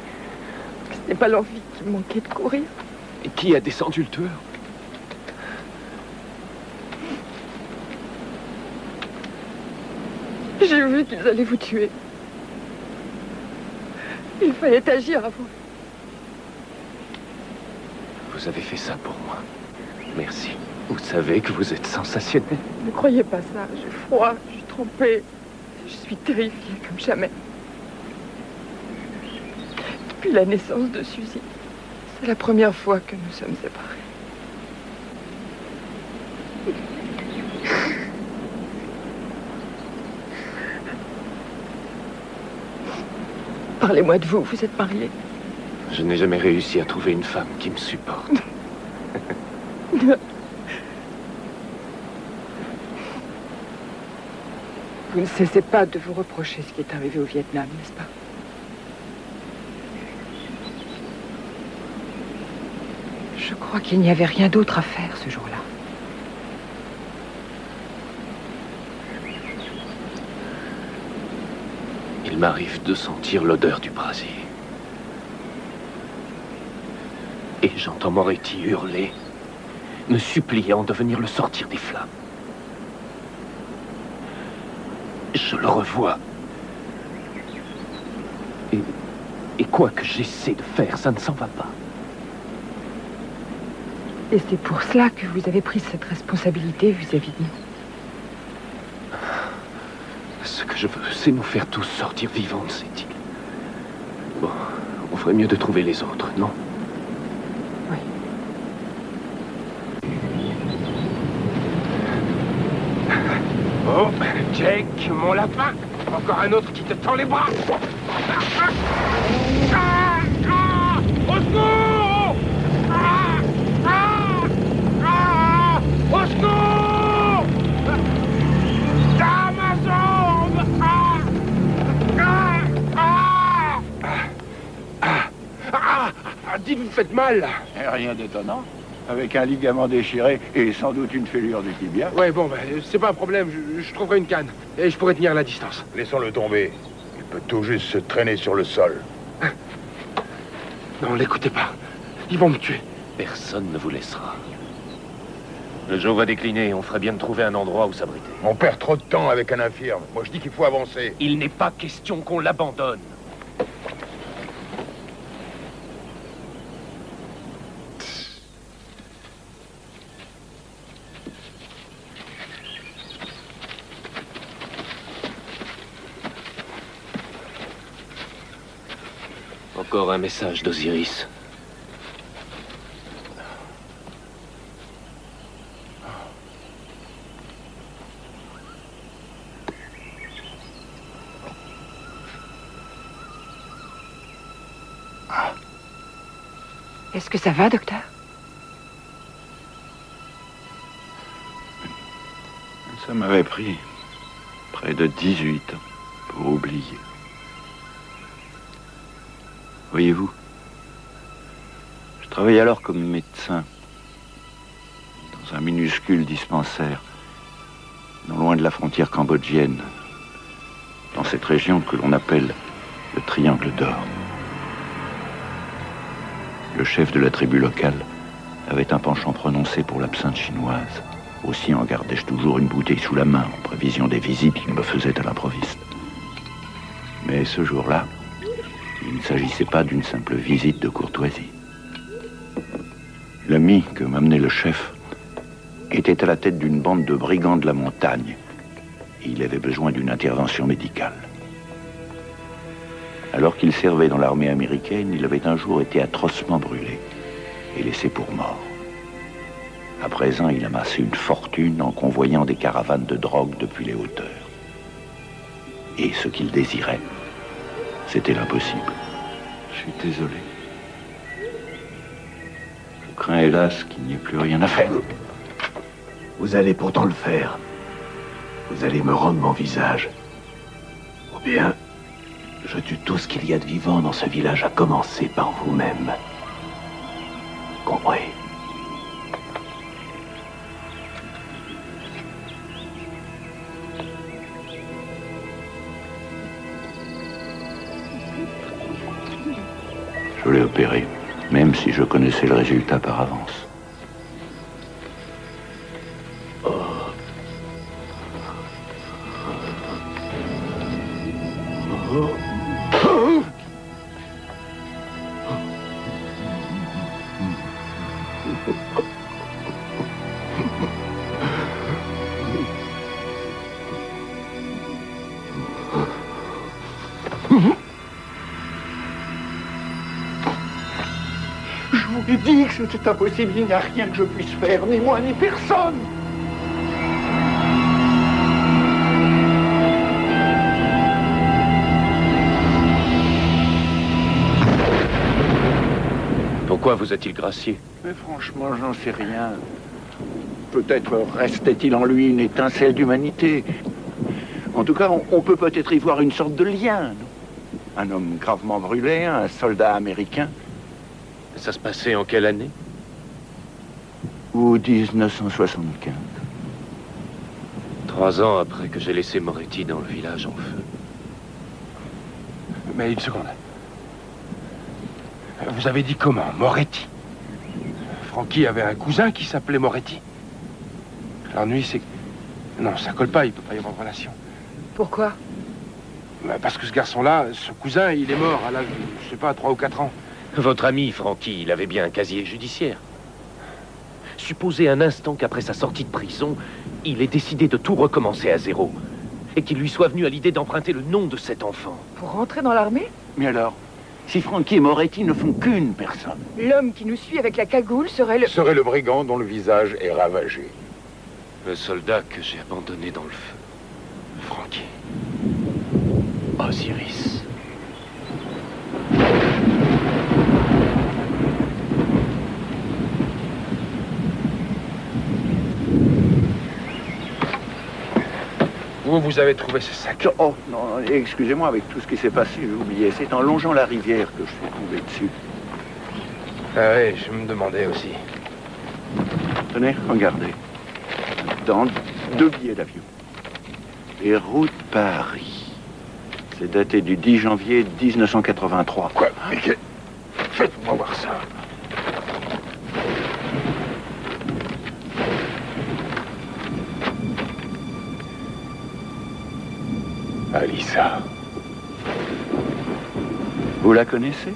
Ce n'est pas l'envie qui me manquait de courir. Et qui a descendu le tueur? J'ai vu qu'ils allaient vous tuer. Il fallait agir avant. Vous avez fait ça pour moi. Merci. Vous savez que vous êtes sensationnel. Ne croyez pas ça. J'ai froid, je suis trempée. Je suis terrifiée comme jamais. Depuis la naissance de Suzy, c'est la première fois que nous sommes séparés. Parlez-moi de vous, vous êtes mariés. Je n'ai jamais réussi à trouver une femme qui me supporte. Vous ne cessez pas de vous reprocher ce qui est arrivé au Vietnam, n'est-ce pas? Je crois qu'il n'y avait rien d'autre à faire ce jour-là. Il m'arrive de sentir l'odeur du brasier. Et j'entends Moretti hurler, me suppliant de venir le sortir des flammes. Je le revois. Et quoi que j'essaie de faire, ça ne s'en va pas. Et c'est pour cela que vous avez pris cette responsabilité vis-à-vis de nous. Ce que je veux, c'est nous faire tous sortir vivants de cette île. Bon, on ferait mieux de trouver les autres, non? Oui. Oh, Jake, mon lapin. Encore un autre qui te tend les bras. Au secours! Au secours! Dans ma jambe! Dites, vous faites mal. Rien d'étonnant. Avec un ligament déchiré et sans doute une fêlure du tibia. Ouais, bon, ben, c'est pas un problème. Je trouverai une canne. Et je pourrai tenir la distance. Laissons-le tomber. Il peut tout juste se traîner sur le sol. Non, l'écoutez pas. Ils vont me tuer. Personne ne vous laissera. Le jour va décliner et on ferait bien de trouver un endroit où s'abriter. On perd trop de temps avec un infirme. Moi, je dis qu'il faut avancer. Il n'est pas question qu'on l'abandonne. Encore un message d'Osiris. Est-ce que ça va, docteur? Ça m'avait pris près de 18 ans pour oublier. Voyez-vous, je travaillais alors comme médecin dans un minuscule dispensaire, non loin de la frontière cambodgienne, dans cette région que l'on appelle le Triangle d'Or. Le chef de la tribu locale avait un penchant prononcé pour l'absinthe chinoise. Aussi en gardais-je toujours une bouteille sous la main, en prévision des visites qu'il me faisait à l'improviste. Mais ce jour-là, il ne s'agissait pas d'une simple visite de courtoisie. L'ami que m'amenait le chef était à la tête d'une bande de brigands de la montagne. Et il avait besoin d'une intervention médicale. Alors qu'il servait dans l'armée américaine, il avait un jour été atrocement brûlé et laissé pour mort. À présent, il amassait une fortune en convoyant des caravanes de drogue depuis les hauteurs. Et ce qu'il désirait, c'était l'impossible. Je suis désolé. Je crains hélas qu'il n'y ait plus rien à faire. Vous allez pourtant le faire. Vous allez me rendre mon visage. Ou bien, je tue tout ce qu'il y a de vivant dans ce village, à commencer par vous-même. Compris? Je l'ai opéré, même si je connaissais le résultat par avance. Je vous ai dit que c'était impossible, il n'y a rien que je puisse faire, ni moi, ni personne. Pourquoi vous a-t-il gracié? Mais franchement, j'en sais rien. Peut-être restait-il en lui une étincelle d'humanité. En tout cas, on peut peut-être y voir une sorte de lien. Un homme gravement brûlé, un soldat américain. Ça se passait en quelle année? Ou 1975. 3 ans après que j'ai laissé Moretti dans le village en feu. Mais une seconde. Vous avez dit comment? Moretti? Francky avait un cousin qui s'appelait Moretti. L'ennui, c'est que... Non, ça colle pas, il peut pas y avoir de relation. Pourquoi? Parce que ce garçon-là, ce cousin, il est mort à l'âge de, je sais pas, 3 ou 4 ans. Votre ami, Francky, il avait bien un casier judiciaire. Supposez un instant qu'après sa sortie de prison, il ait décidé de tout recommencer à zéro. Et qu'il lui soit venu à l'idée d'emprunter le nom de cet enfant. Pour rentrer dans l'armée? Mais alors, si Francky et Moretti ne font qu'une personne? L'homme qui nous suit avec la cagoule serait le... Serait le brigand dont le visage est ravagé. Le soldat que j'ai abandonné dans le feu. Francky. Osiris. Où vous avez trouvé ce sac? Oh, non, excusez-moi, avec tout ce qui s'est passé, j'ai oublié. C'est en longeant la rivière que je suis tombé dessus. Ah oui, je me demandais aussi. Tenez, regardez. Dans 2 billets d'avion. Et route Paris. C'est daté du 10 janvier 1983. Quoi? Mais faites-moi voir ça. Alissa. Vous la connaissez?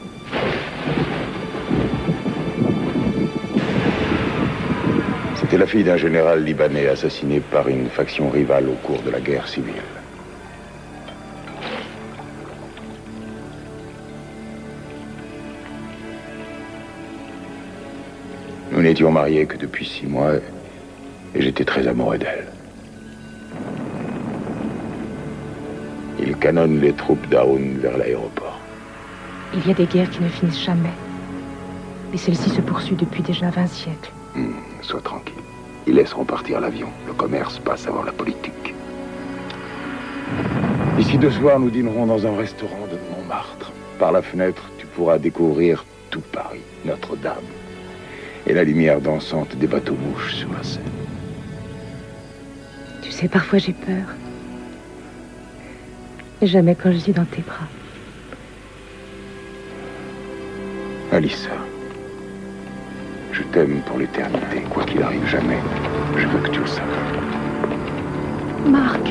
C'était la fille d'un général libanais assassiné par une faction rivale au cours de la guerre civile. Nous n'étions mariés que depuis 6 mois et j'étais très amoureux d'elle. Il canonne les troupes d'Aoun vers l'aéroport. Il y a des guerres qui ne finissent jamais. Et celle-ci se poursuit depuis déjà 20 siècles. Sois tranquille. Ils laisseront partir l'avion. Le commerce passe avant la politique. Ici 2 soirs, nous dînerons dans un restaurant de Montmartre. Par la fenêtre, tu pourras découvrir tout Paris, Notre-Dame, et la lumière dansante des bateaux-mouches sur la Seine. Tu sais, parfois j'ai peur. Mais jamais quand je suis dans tes bras. Alissa, je t'aime pour l'éternité, quoi qu'il arrive, jamais. Je veux que tu le saches. Marc.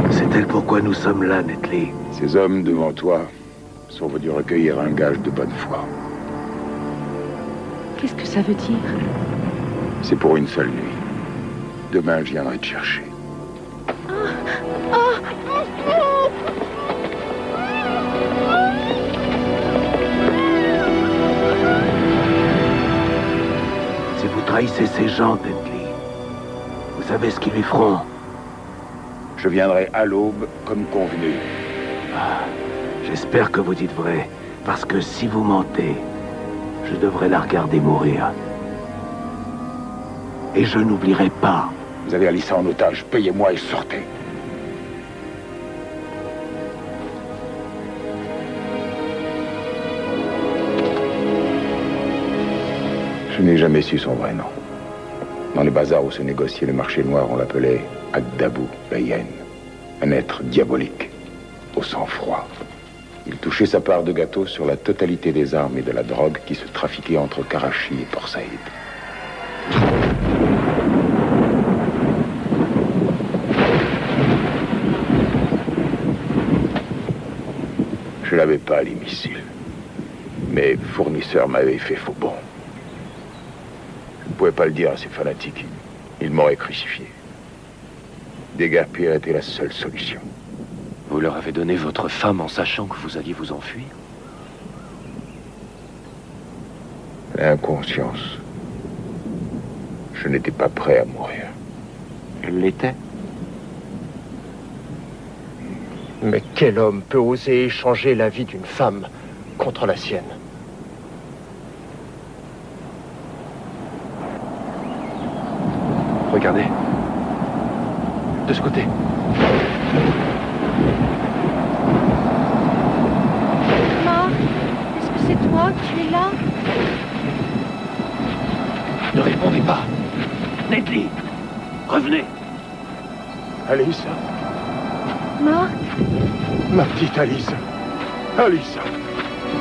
C'est elle pourquoi nous sommes là, Netley. Ces hommes devant toi sont venus recueillir un gage de bonne foi. Qu'est-ce que ça veut dire? C'est pour une seule nuit. Demain, je viendrai te chercher. Si vous trahissez ces gens, Netley, vous savez ce qu'ils lui feront. Je viendrai à l'aube, comme convenu. J'espère que vous dites vrai, parce que si vous mentez, je devrais la regarder mourir. Et je n'oublierai pas. Vous avez Alissa en otage, payez-moi et sortez. Je n'ai jamais su son vrai nom. Dans les bazars où se négociait le marché noir, on l'appelait Agdabou, la hyène. Un être diabolique, au sang-froid. Il touchait sa part de gâteau sur la totalité des armes et de la drogue qui se trafiquaient entre Karachi et Port Saïd. Je n'avais pas les missiles. Mes fournisseurs m'avaient fait faux bond. Je ne pouvais pas le dire à ces fanatiques. Ils m'auraient crucifié. Déguerpir était la seule solution. Vous leur avez donné votre femme en sachant que vous alliez vous enfuir? L'inconscience. Je n'étais pas prêt à mourir. Elle l'était. Mais quel homme peut oser échanger la vie d'une femme contre la sienne? Regardez. De ce côté. Marc, est-ce que c'est toi? Tu es là? Ne répondez pas. Nedley, revenez. Alice. Marc? Ma petite Alice. Alice.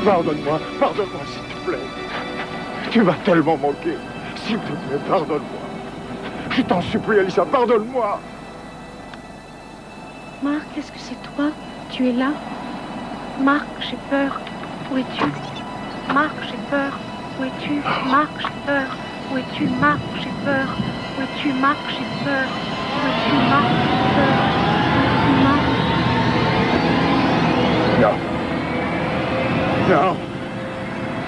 Pardonne-moi, pardonne-moi, s'il te plaît. Tu m'as tellement manqué. S'il te plaît, pardonne-moi. Je t'en supplie, Alice, pardonne-moi. Marc, est-ce que c'est toi? Tu es là? Marc, j'ai peur. Où es-tu? Marc, j'ai peur. Où es-tu? Marc, j'ai peur. Où es-tu? Marc, j'ai peur. Où es-tu? Marc, j'ai peur. Où es-tu? Marc, j'ai peur. Où es-tu? Marc? Non. Non.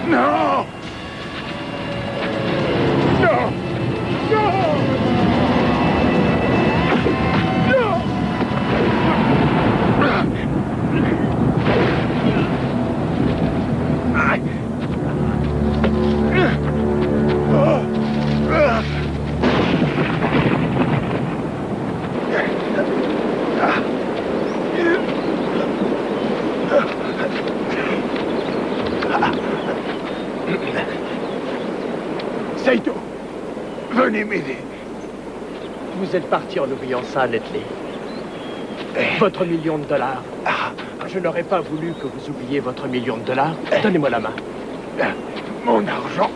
Non. Non. Non. Saito, venez m'aider. Vous êtes parti en oubliant ça, Nedley. Votre $1 million. Je n'aurais pas voulu que vous oubliez votre $1 million. Donnez-moi la main. Mon argent.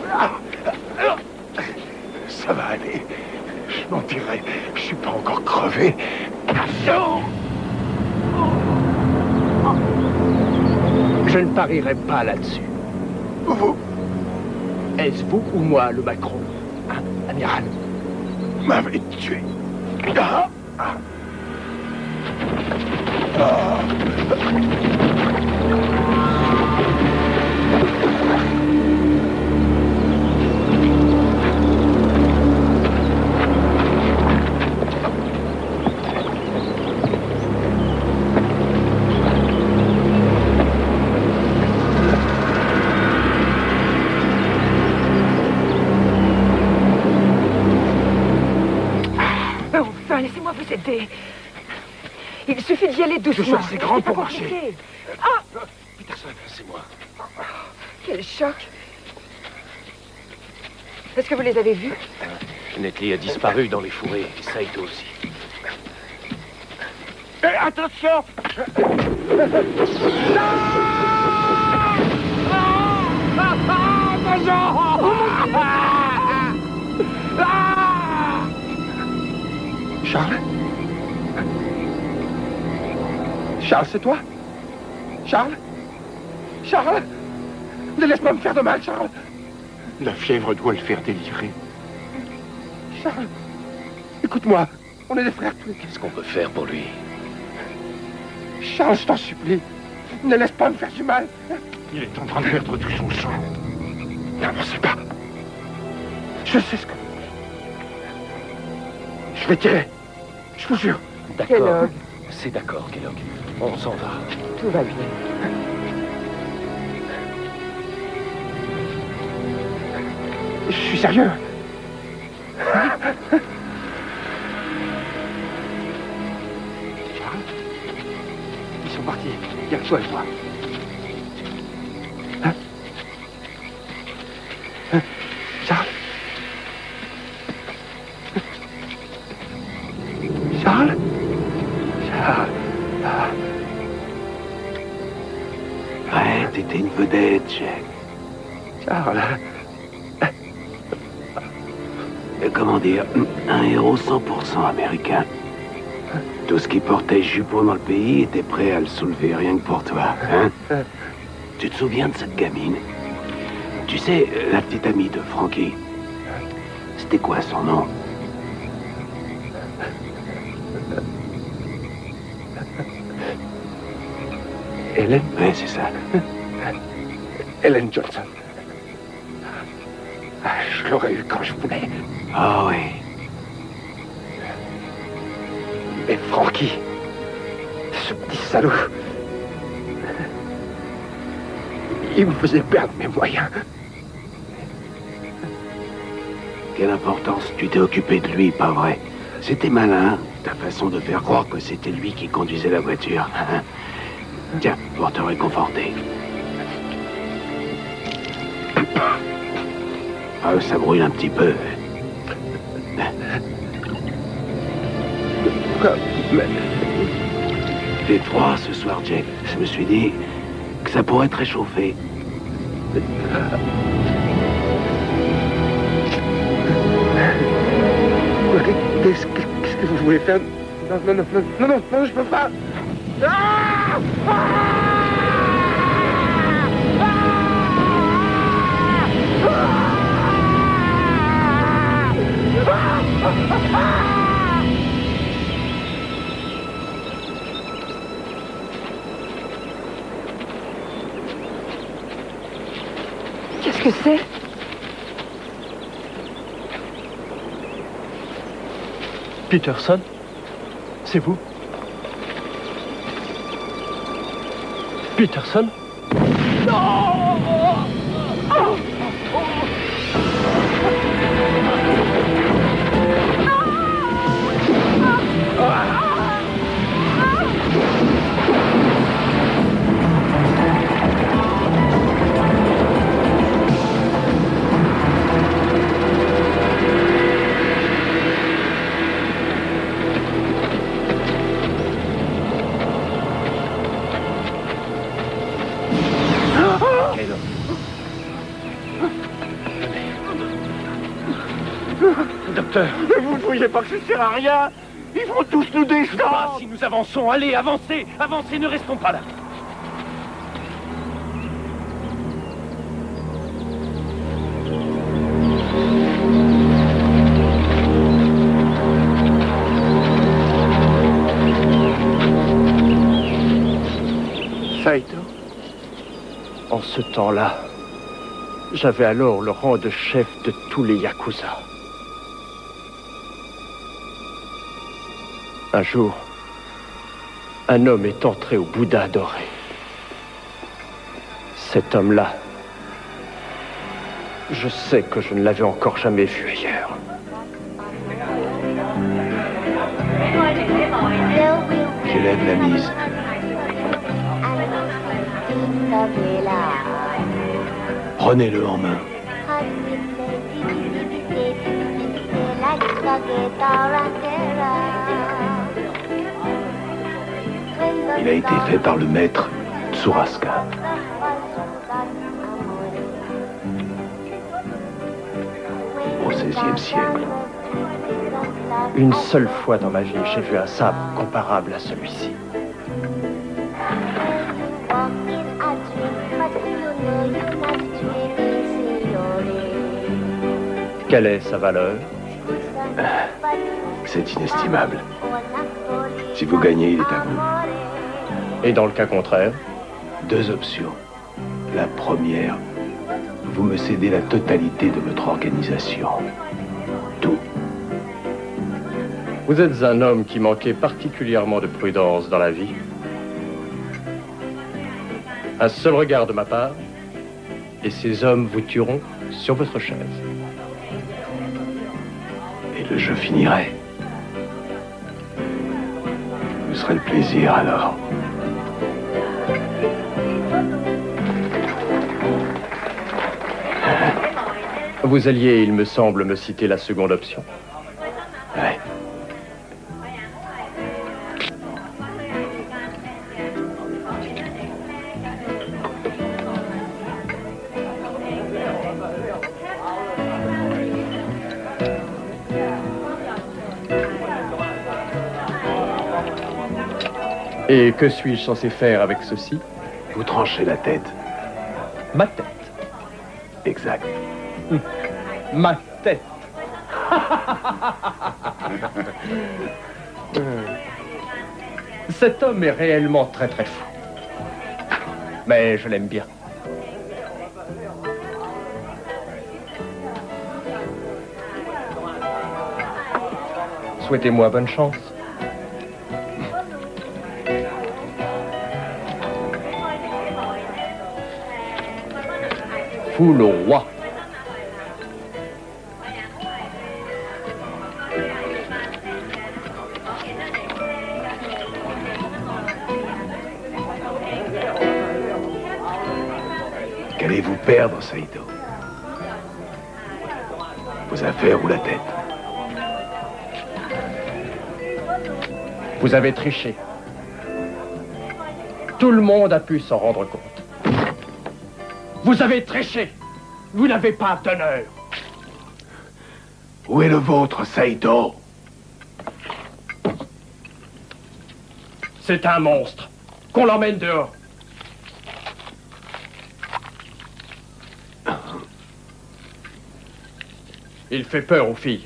Ça va aller. Je m'en tirerai. Je suis pas encore crevé. Non. Je ne parierai pas là-dessus. Vous? Est-ce vous ou moi, le Macron? Hein, amiral? M'avez tué. Enfin, laissez-moi vous aider. Il suffit d'y aller doucement. Je suis assez grand pour pas marcher. compliqué. Ah! Peterson, c'est moi. Quel choc. Est-ce que vous les avez vus? Nedley a disparu dans les fourrés, et Saito aussi. Attention! Charles? Charles, c'est toi? Charles? Charles? Ne laisse pas me faire de mal, Charles! La fièvre doit le faire délirer. Charles, écoute-moi, on est des frères tous les deux. Qu'est-ce qu'on peut faire pour lui? Charles, je t'en supplie, ne laisse pas me faire du mal. Il est en train de perdre tout son sang. N'avancez pas. Je sais ce que... Je vais tirer. Je vous jure. D'accord. Kellogg. C'est d'accord, Kellogg. On s'en va. Tout va bien. Je suis sérieux. Charles, ils sont partis. Il n'y a que toi et moi. Hein? Hein? Charles? Charles? Charles? Ouais, t'étais une vedette, Jack. Charles? Comment dire, un héros 100% américain. Tout ce qui portait jupon dans le pays était prêt à le soulever, rien que pour toi. Hein? Tu te souviens de cette gamine? Tu sais, la petite amie de Frankie. C'était quoi son nom? Hélène? Oui, c'est ça. Hélène Johnson. Ah, je l'aurais eu quand je voulais. Ah oui. Mais Francky, ce petit salaud, il me faisait perdre mes moyens. Quelle importance tu t'es occupé de lui, pas vrai? C'était malin, ta façon de faire croire que c'était lui qui conduisait la voiture. Tiens, pour te réconforter. Ah, ça brûle un petit peu. Fait froid ce soir, Jack. Je me suis dit que ça pourrait te réchauffer. Qu'est-ce que vous voulez faire? Non, je peux pas. Ah! Qu'est-ce que c'est? Peterson? C'est vous? Peterson? Docteur, vous ne voyez pas que ça sert à rien? Ils vont tous nous descendre. Si nous avançons, allez, avancez, avancez, ne restons pas là. Saito, en ce temps-là, j'avais alors le rang de chef de tous les Yakuza. Un jour, un homme est entré au Bouddha doré. Cet homme-là, je sais que je ne l'avais encore jamais vu ailleurs. J'élève la mise. Prenez-le en main. Il a été fait par le maître Tsurasuka. Au XVIe siècle. Une seule fois dans ma vie, j'ai vu un sabre comparable à celui-ci. Quelle est sa valeur? C'est inestimable. Si vous gagnez, il est à vous. Et dans le cas contraire? Deux options. La première, vous me cédez la totalité de votre organisation. Tout. Vous êtes un homme qui manquait particulièrement de prudence dans la vie. Un seul regard de ma part, et ces hommes vous tueront sur votre chaise. Et le jeu finirait. Ce serait le plaisir alors. Vous alliez, il me semble, me citer la seconde option. Ouais. Et que suis-je censé faire avec ceci? Vous tranchez la tête. Ma tête? Exact. Ma tête. Cet homme est réellement très très fou. Mais je l'aime bien. Souhaitez-moi bonne chance. Foule au roi. Qu'allez-vous perdre, Saïdo? Vos affaires ou la tête? Vous avez triché. Tout le monde a pu s'en rendre compte. Vous avez triché. Vous n'avez pas d'honneur. Où est le vôtre, Saïdo? C'est un monstre. Qu'on l'emmène dehors. Il fait peur aux filles.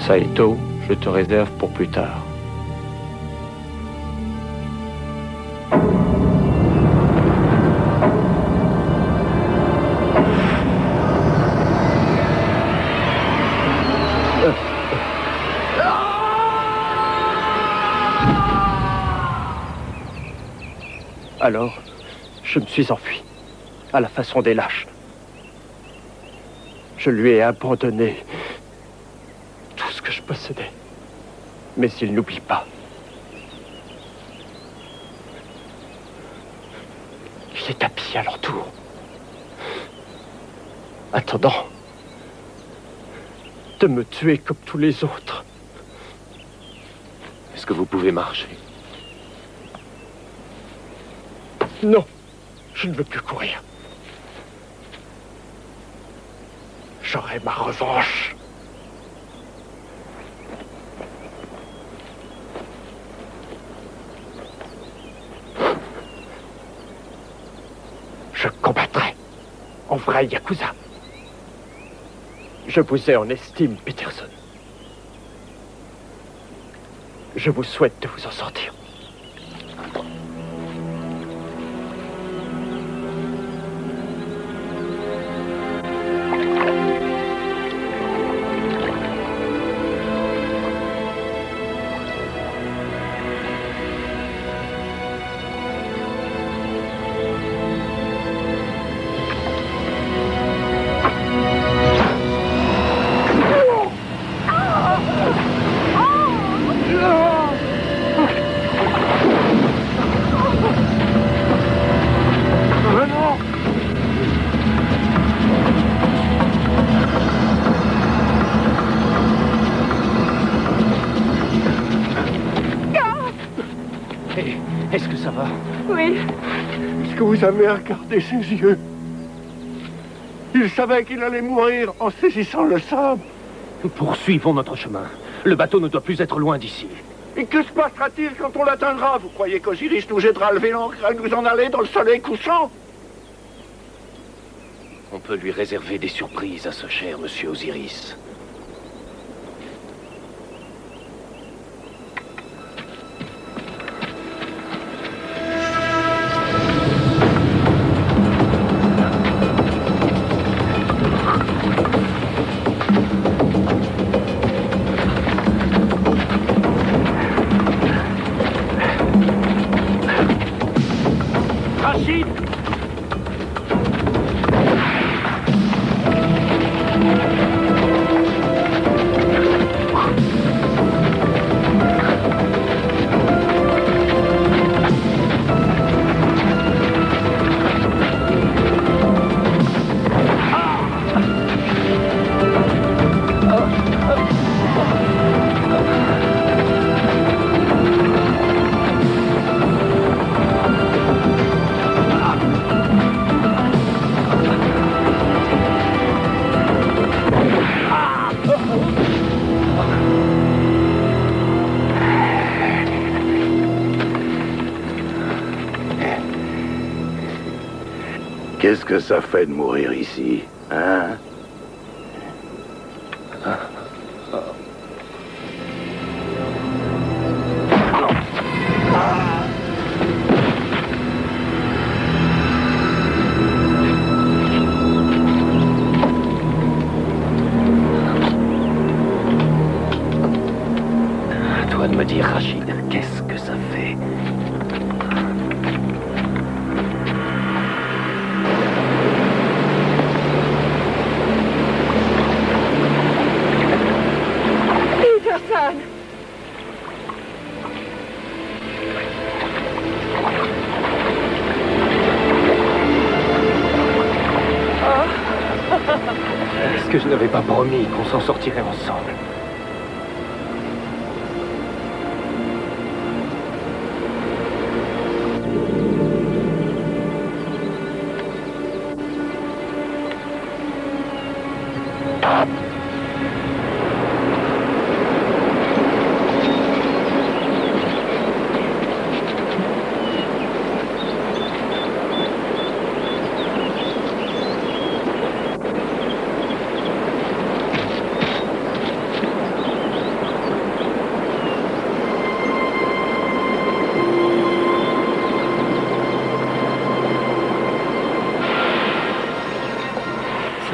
Saito, je te réserve pour plus tard. Alors, je me suis enfui, à la façon des lâches. Je lui ai abandonné tout ce que je possédais. Mais il n'oublie pas. Il est tapis alentour, attendant de me tuer comme tous les autres. Est-ce que vous pouvez marcher? Non, je ne veux plus courir. J'aurai ma revanche. Je combattrai en vrai Yakuza. Je vous ai en estime, Peterson. Je vous souhaite de vous en sortir. Est-ce que ça va? Oui. Est-ce que vous avez regardé ses yeux? Il savait qu'il allait mourir en saisissant le sable. Poursuivons notre chemin. Le bateau ne doit plus être loin d'ici. Et que se passera-t-il quand on l'atteindra? Vous croyez qu'Osiris nous aidera à lever l'ancre et à nous en aller dans le soleil couchant? On peut lui réserver des surprises à ce cher monsieur Osiris. Qu'est-ce que ça fait de mourir ici, hein? À toi de me dire, Rachid, qu'est-ce que ça fait? Peterson! Est-ce que je n'avais pas promis qu'on s'en sortirait ensemble?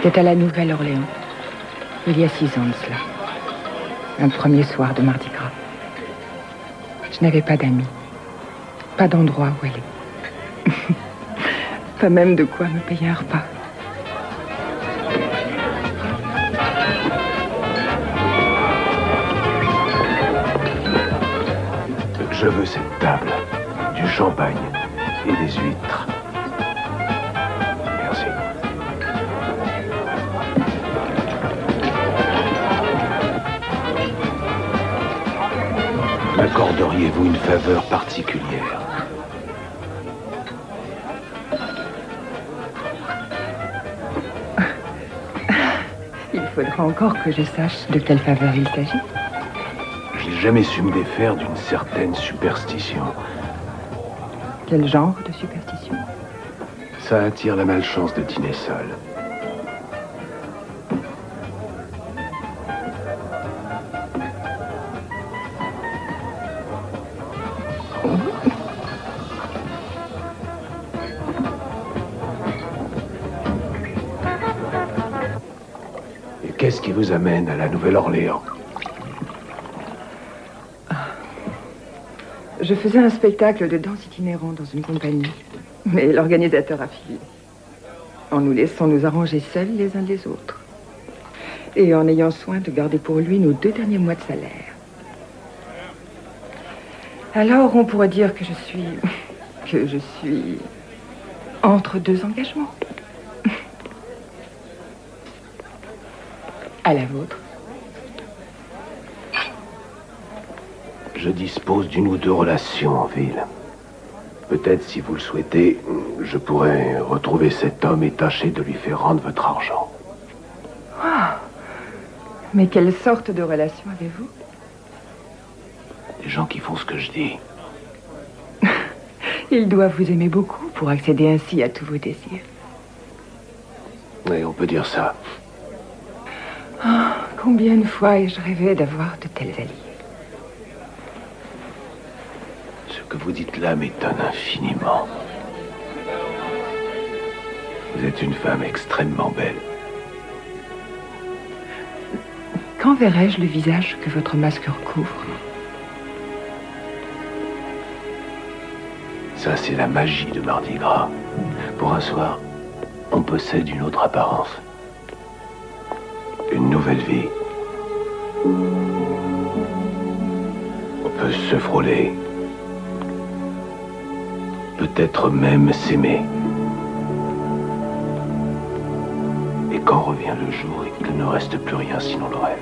C'était à la Nouvelle-Orléans, il y a 6 ans de cela. Un premier soir de Mardi Gras. Je n'avais pas d'amis, pas d'endroit où aller. Pas même de quoi me payer un repas. Je veux cette table, du champagne et des huîtres. Merci. M'accorderiez-vous une faveur particulière? Il faudra encore que je sache de quelle faveur il s'agit. Je n'ai jamais su me défaire d'une certaine superstition. Quel genre de superstition? Ça attire la malchance de dîner seul. Et qu'est-ce qui vous amène à la Nouvelle-Orléans? Je faisais un spectacle de danse itinérant dans une compagnie, mais l'organisateur a filé, en nous laissant nous arranger seuls les uns les autres, et en ayant soin de garder pour lui nos 2 derniers mois de salaire. Alors on pourrait dire que je suis entre 2 engagements. À la vôtre. Je dispose d'une ou 2 relations en ville. Peut-être, si vous le souhaitez, je pourrais retrouver cet homme et tâcher de lui faire rendre votre argent. Ah, mais quelle sorte de relation avez-vous? Des gens qui font ce que je dis. Ils doivent vous aimer beaucoup pour accéder ainsi à tous vos désirs. Oui, on peut dire ça. Ah, combien de fois ai-je rêvé d'avoir de tels alliés? Ce que vous dites là m'étonne infiniment. Vous êtes une femme extrêmement belle. Quand verrai-je le visage que votre masque recouvre? Ça, c'est la magie de Mardi Gras. Pour un soir, on possède une autre apparence. Une nouvelle vie. On peut se frôler. Peut-être même s'aimer. Et quand revient le jour et qu'il ne reste plus rien sinon le rêve.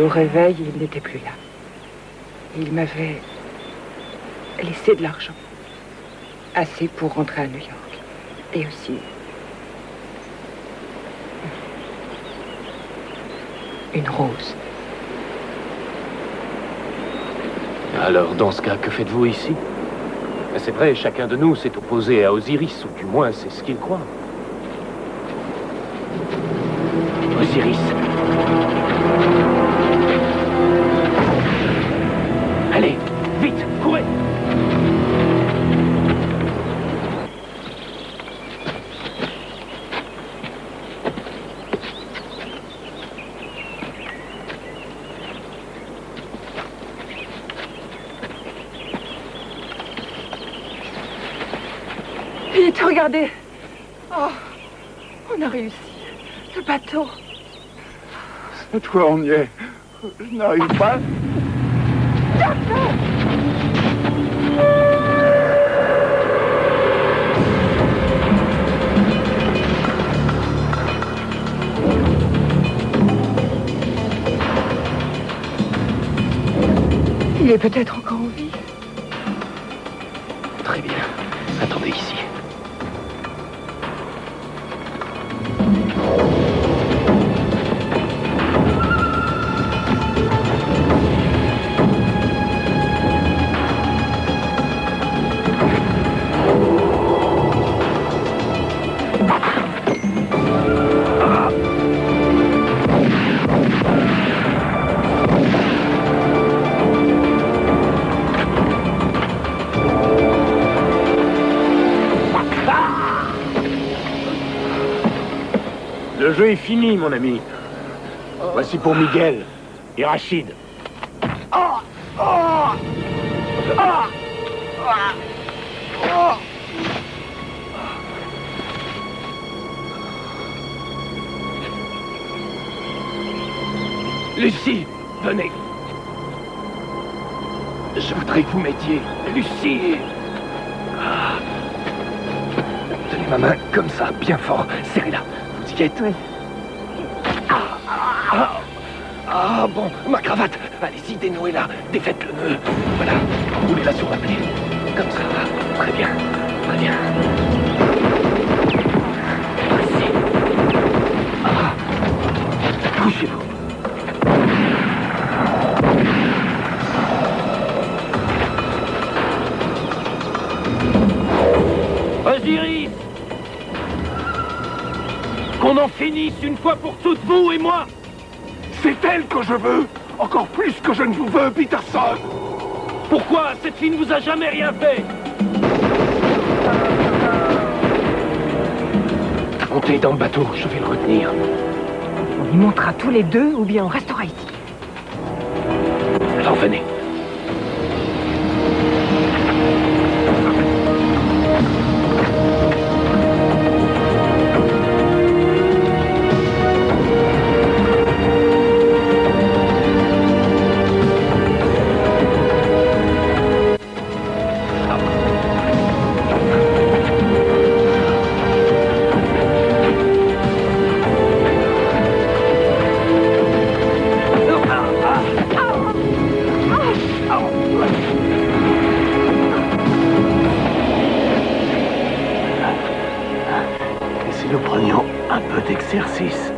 au réveil, il n'était plus là. Il m'avait laissé de l'argent. Assez pour rentrer à New York. Et aussi... une rose. Alors, dans ce cas, que faites-vous ici? C'est vrai, chacun de nous s'est opposé à Osiris, ou du moins, c'est ce qu'il croit. Osiris. Allez, vite, courez! Vite, regardez. Oh, on a réussi. Le bateau. Cette fois, on y est. Je n'arrive pas. Il est peut-être encore en vie. Très bien. Attendez ici. Le jeu est fini, mon ami. Voici pour Miguel et Rachid. Lucie, venez. Je voudrais que vous m'aidiez. Lucie. Tenez ma main comme ça, bien fort. Serrez-la. Vous y êtes? Oui. Ah, bon, ma cravate. Allez-y, dénouez-la. Défaites le nœud. Voilà. Roulez-la sur la plaie. Comme ça. Très bien. Très bien. Passez. Couchez-vous. Osiris! Qu'on en finisse une fois pour toutes, vous et moi! C'est elle que je veux, encore plus que je ne vous veux, Peterson. Pourquoi? Cette fille ne vous a jamais rien fait. Montez dans le bateau, je vais le retenir. On y montera tous les deux ou bien on restera ici. Alors venez. Exercice.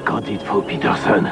Qu'en dites-vous, Peterson?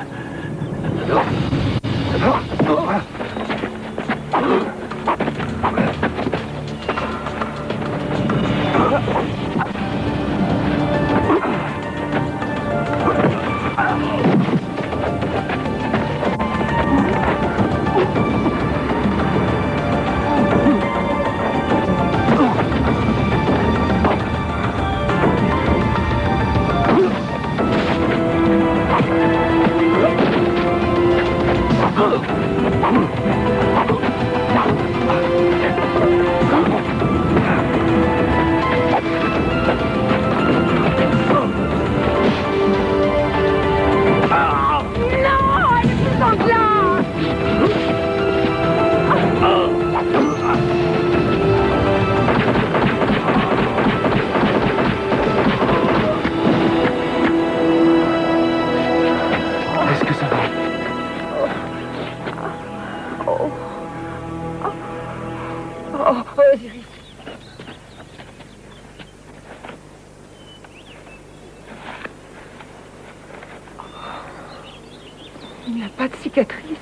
Il n'a pas de cicatrice.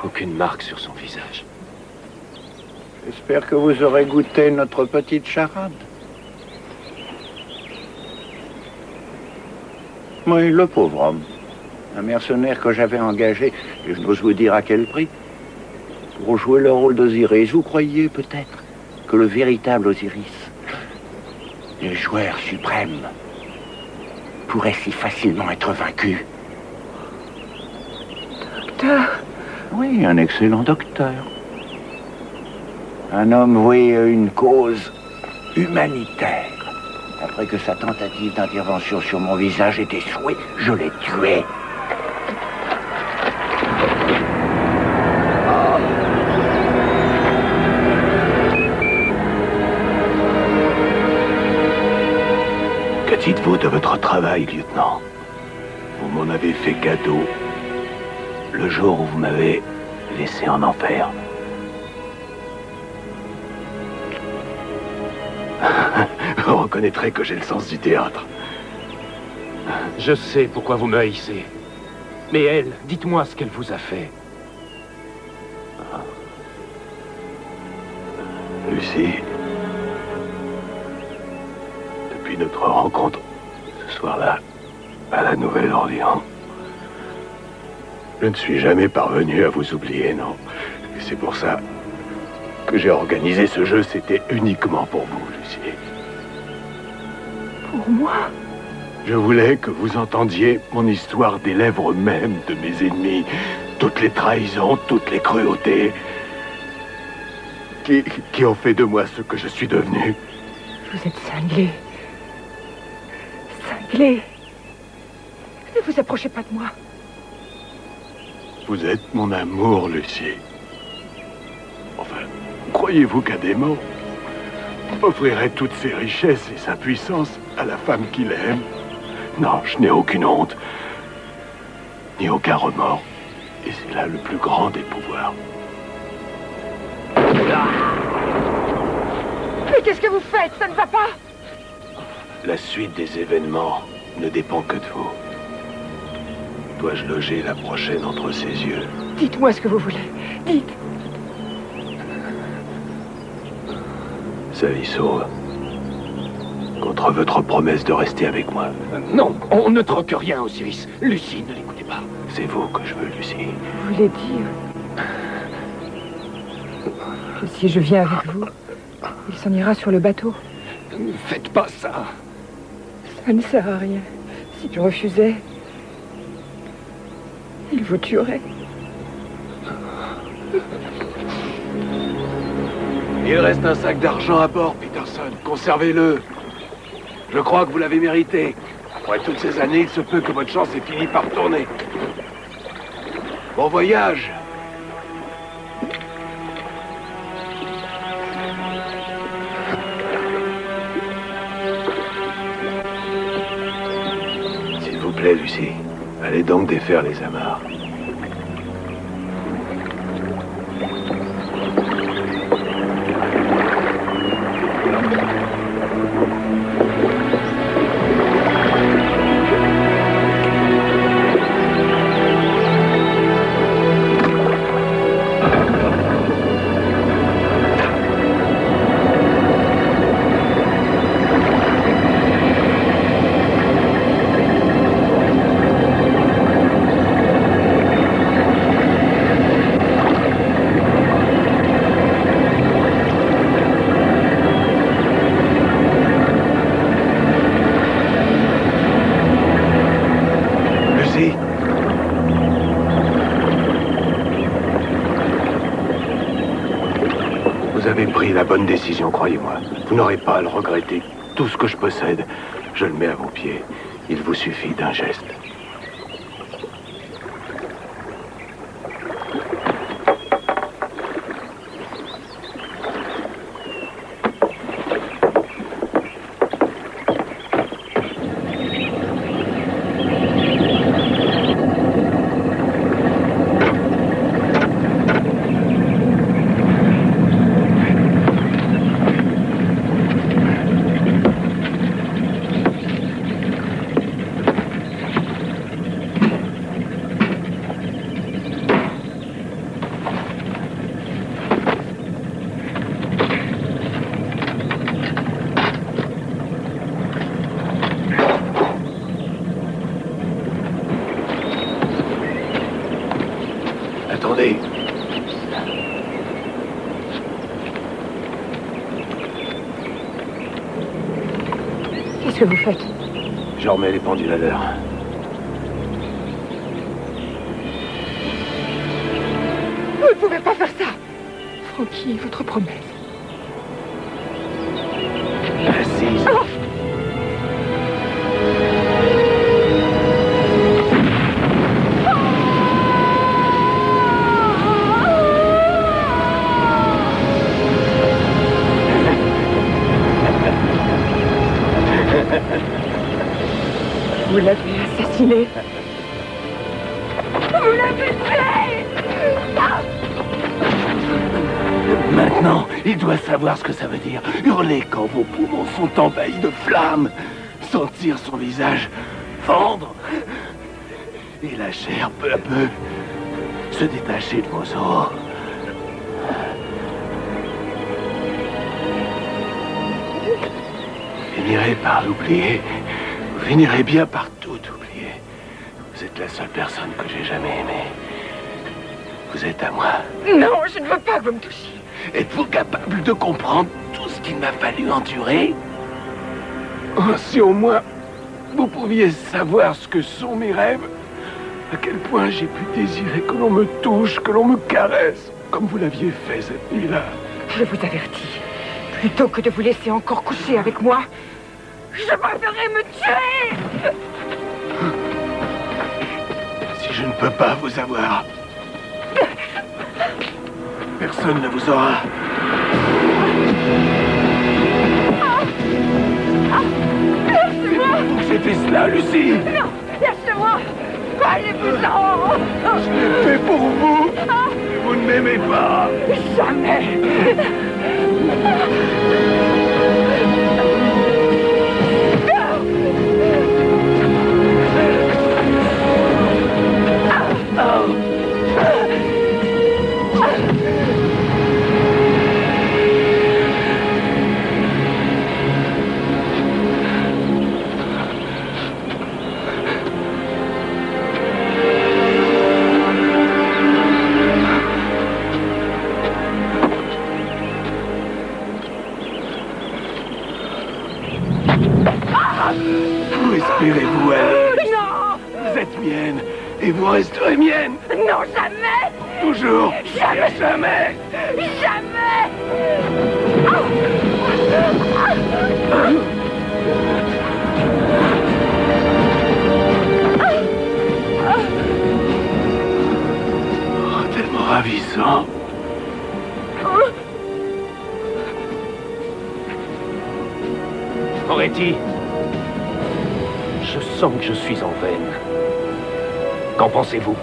Aucune marque sur son visage. J'espère que vous aurez goûté notre petite charade. Oui, le pauvre homme. Un mercenaire que j'avais engagé, et je n'ose vous dire à quel prix, pour jouer le rôle d'Osiris. Vous croyez peut-être que le véritable Osiris, le joueur suprême, pourrait si facilement être vaincu? Docteur? Oui, un excellent docteur. Un homme voué à une cause humanitaire. Après que sa tentative d'intervention sur mon visage ait échoué, je l'ai tué. Que dites-vous de votre travail, lieutenant? Vous m'en avez fait cadeau le jour où vous m'avez laissé en enfer. Vous reconnaîtrez que j'ai le sens du théâtre. Je sais pourquoi vous me haïssez. Mais elle, dites-moi ce qu'elle vous a fait. Lucie, depuis notre rencontre ce soir-là, à la Nouvelle-Orléans, je ne suis jamais parvenu à vous oublier, non. Et c'est pour ça que j'ai organisé ce jeu. C'était uniquement pour vous, Lucie. Pour moi? Je voulais que vous entendiez mon histoire des lèvres même de mes ennemis. Toutes les trahisons, toutes les cruautés qui ont fait de moi ce que je suis devenu. Vous êtes cinglé. Cinglé. Ne vous approchez pas de moi. Vous êtes mon amour, Lucie. Enfin, croyez-vous qu'un démon offrirait toutes ses richesses et sa puissance à la femme qu'il aime? Non, je n'ai aucune honte, ni aucun remords. Et c'est là le plus grand des pouvoirs. Mais qu'est-ce que vous faites? Ça ne va pas? La suite des événements ne dépend que de vous. Dois-je loger la prochaine entre ses yeux? Dites-moi ce que vous voulez. Dites. Sa vie sauve. Contre votre promesse de rester avec moi. Non, on ne troque rien, Osiris. Lucie, ne l'écoutez pas. C'est vous que je veux, Lucie. Vous voulez dire que si je viens avec vous, il s'en ira sur le bateau? Ne faites pas ça. Ça ne sert à rien. Si je refusais, il vous tuerait. Il reste un sac d'argent à bord, Peterson. Conservez-le. Je crois que vous l'avez mérité. Après toutes ces années, il se peut que votre chance ait fini par tourner. Bon voyage. S'il vous plaît, Lucie, allez donc défaire les amarres. Vous avez pris la bonne décision, croyez-moi. Vous n'aurez pas à le regretter. Tout ce que je possède, je le mets à vos pieds. Il vous suffit d'un geste. Attendez. Qu'est-ce que vous faites? Je remets les pendules à l'heure. Vous ne pouvez pas faire ça. Francky, votre promesse. Assise. Oh. Vous l'avez assassiné. Vous l'avez tué. Maintenant, il doit savoir ce que ça veut dire. Hurler quand vos poumons sont envahis de flammes. Sentir son visage fendre. Et la chair, peu à peu, se détacher de vos os. Vous finirez par l'oublier. Vous finirez bien par tout oublier. Vous êtes la seule personne que j'ai jamais aimée. Vous êtes à moi. Non, je ne veux pas que vous me touchiez. Êtes-vous capable de comprendre tout ce qu'il m'a fallu endurer? Oh, si au moins vous pouviez savoir ce que sont mes rêves, à quel point j'ai pu désirer que l'on me touche, que l'on me caresse, comme vous l'aviez fait cette nuit-là. Je vous avertis, plutôt que de vous laisser encore coucher avec moi, je préférerais me tuer. Si je ne peux pas vous avoir, personne ne vous aura. Lâchez-moi! J'ai fait cela, Lucie! Non! Lâchez-moi! Allez-vous-en! Je l'ai fait pour vous! Mais vous ne m'aimez pas! Jamais! Où espérez-vous aller? Non! Vous êtes mienne, et vous resterez mienne! Non, jamais! Toujours! Jamais! Jamais! Jamais! Oh, tellement ravissant! Moretti, je sens que je suis en veine. Qu'en pensez-vous?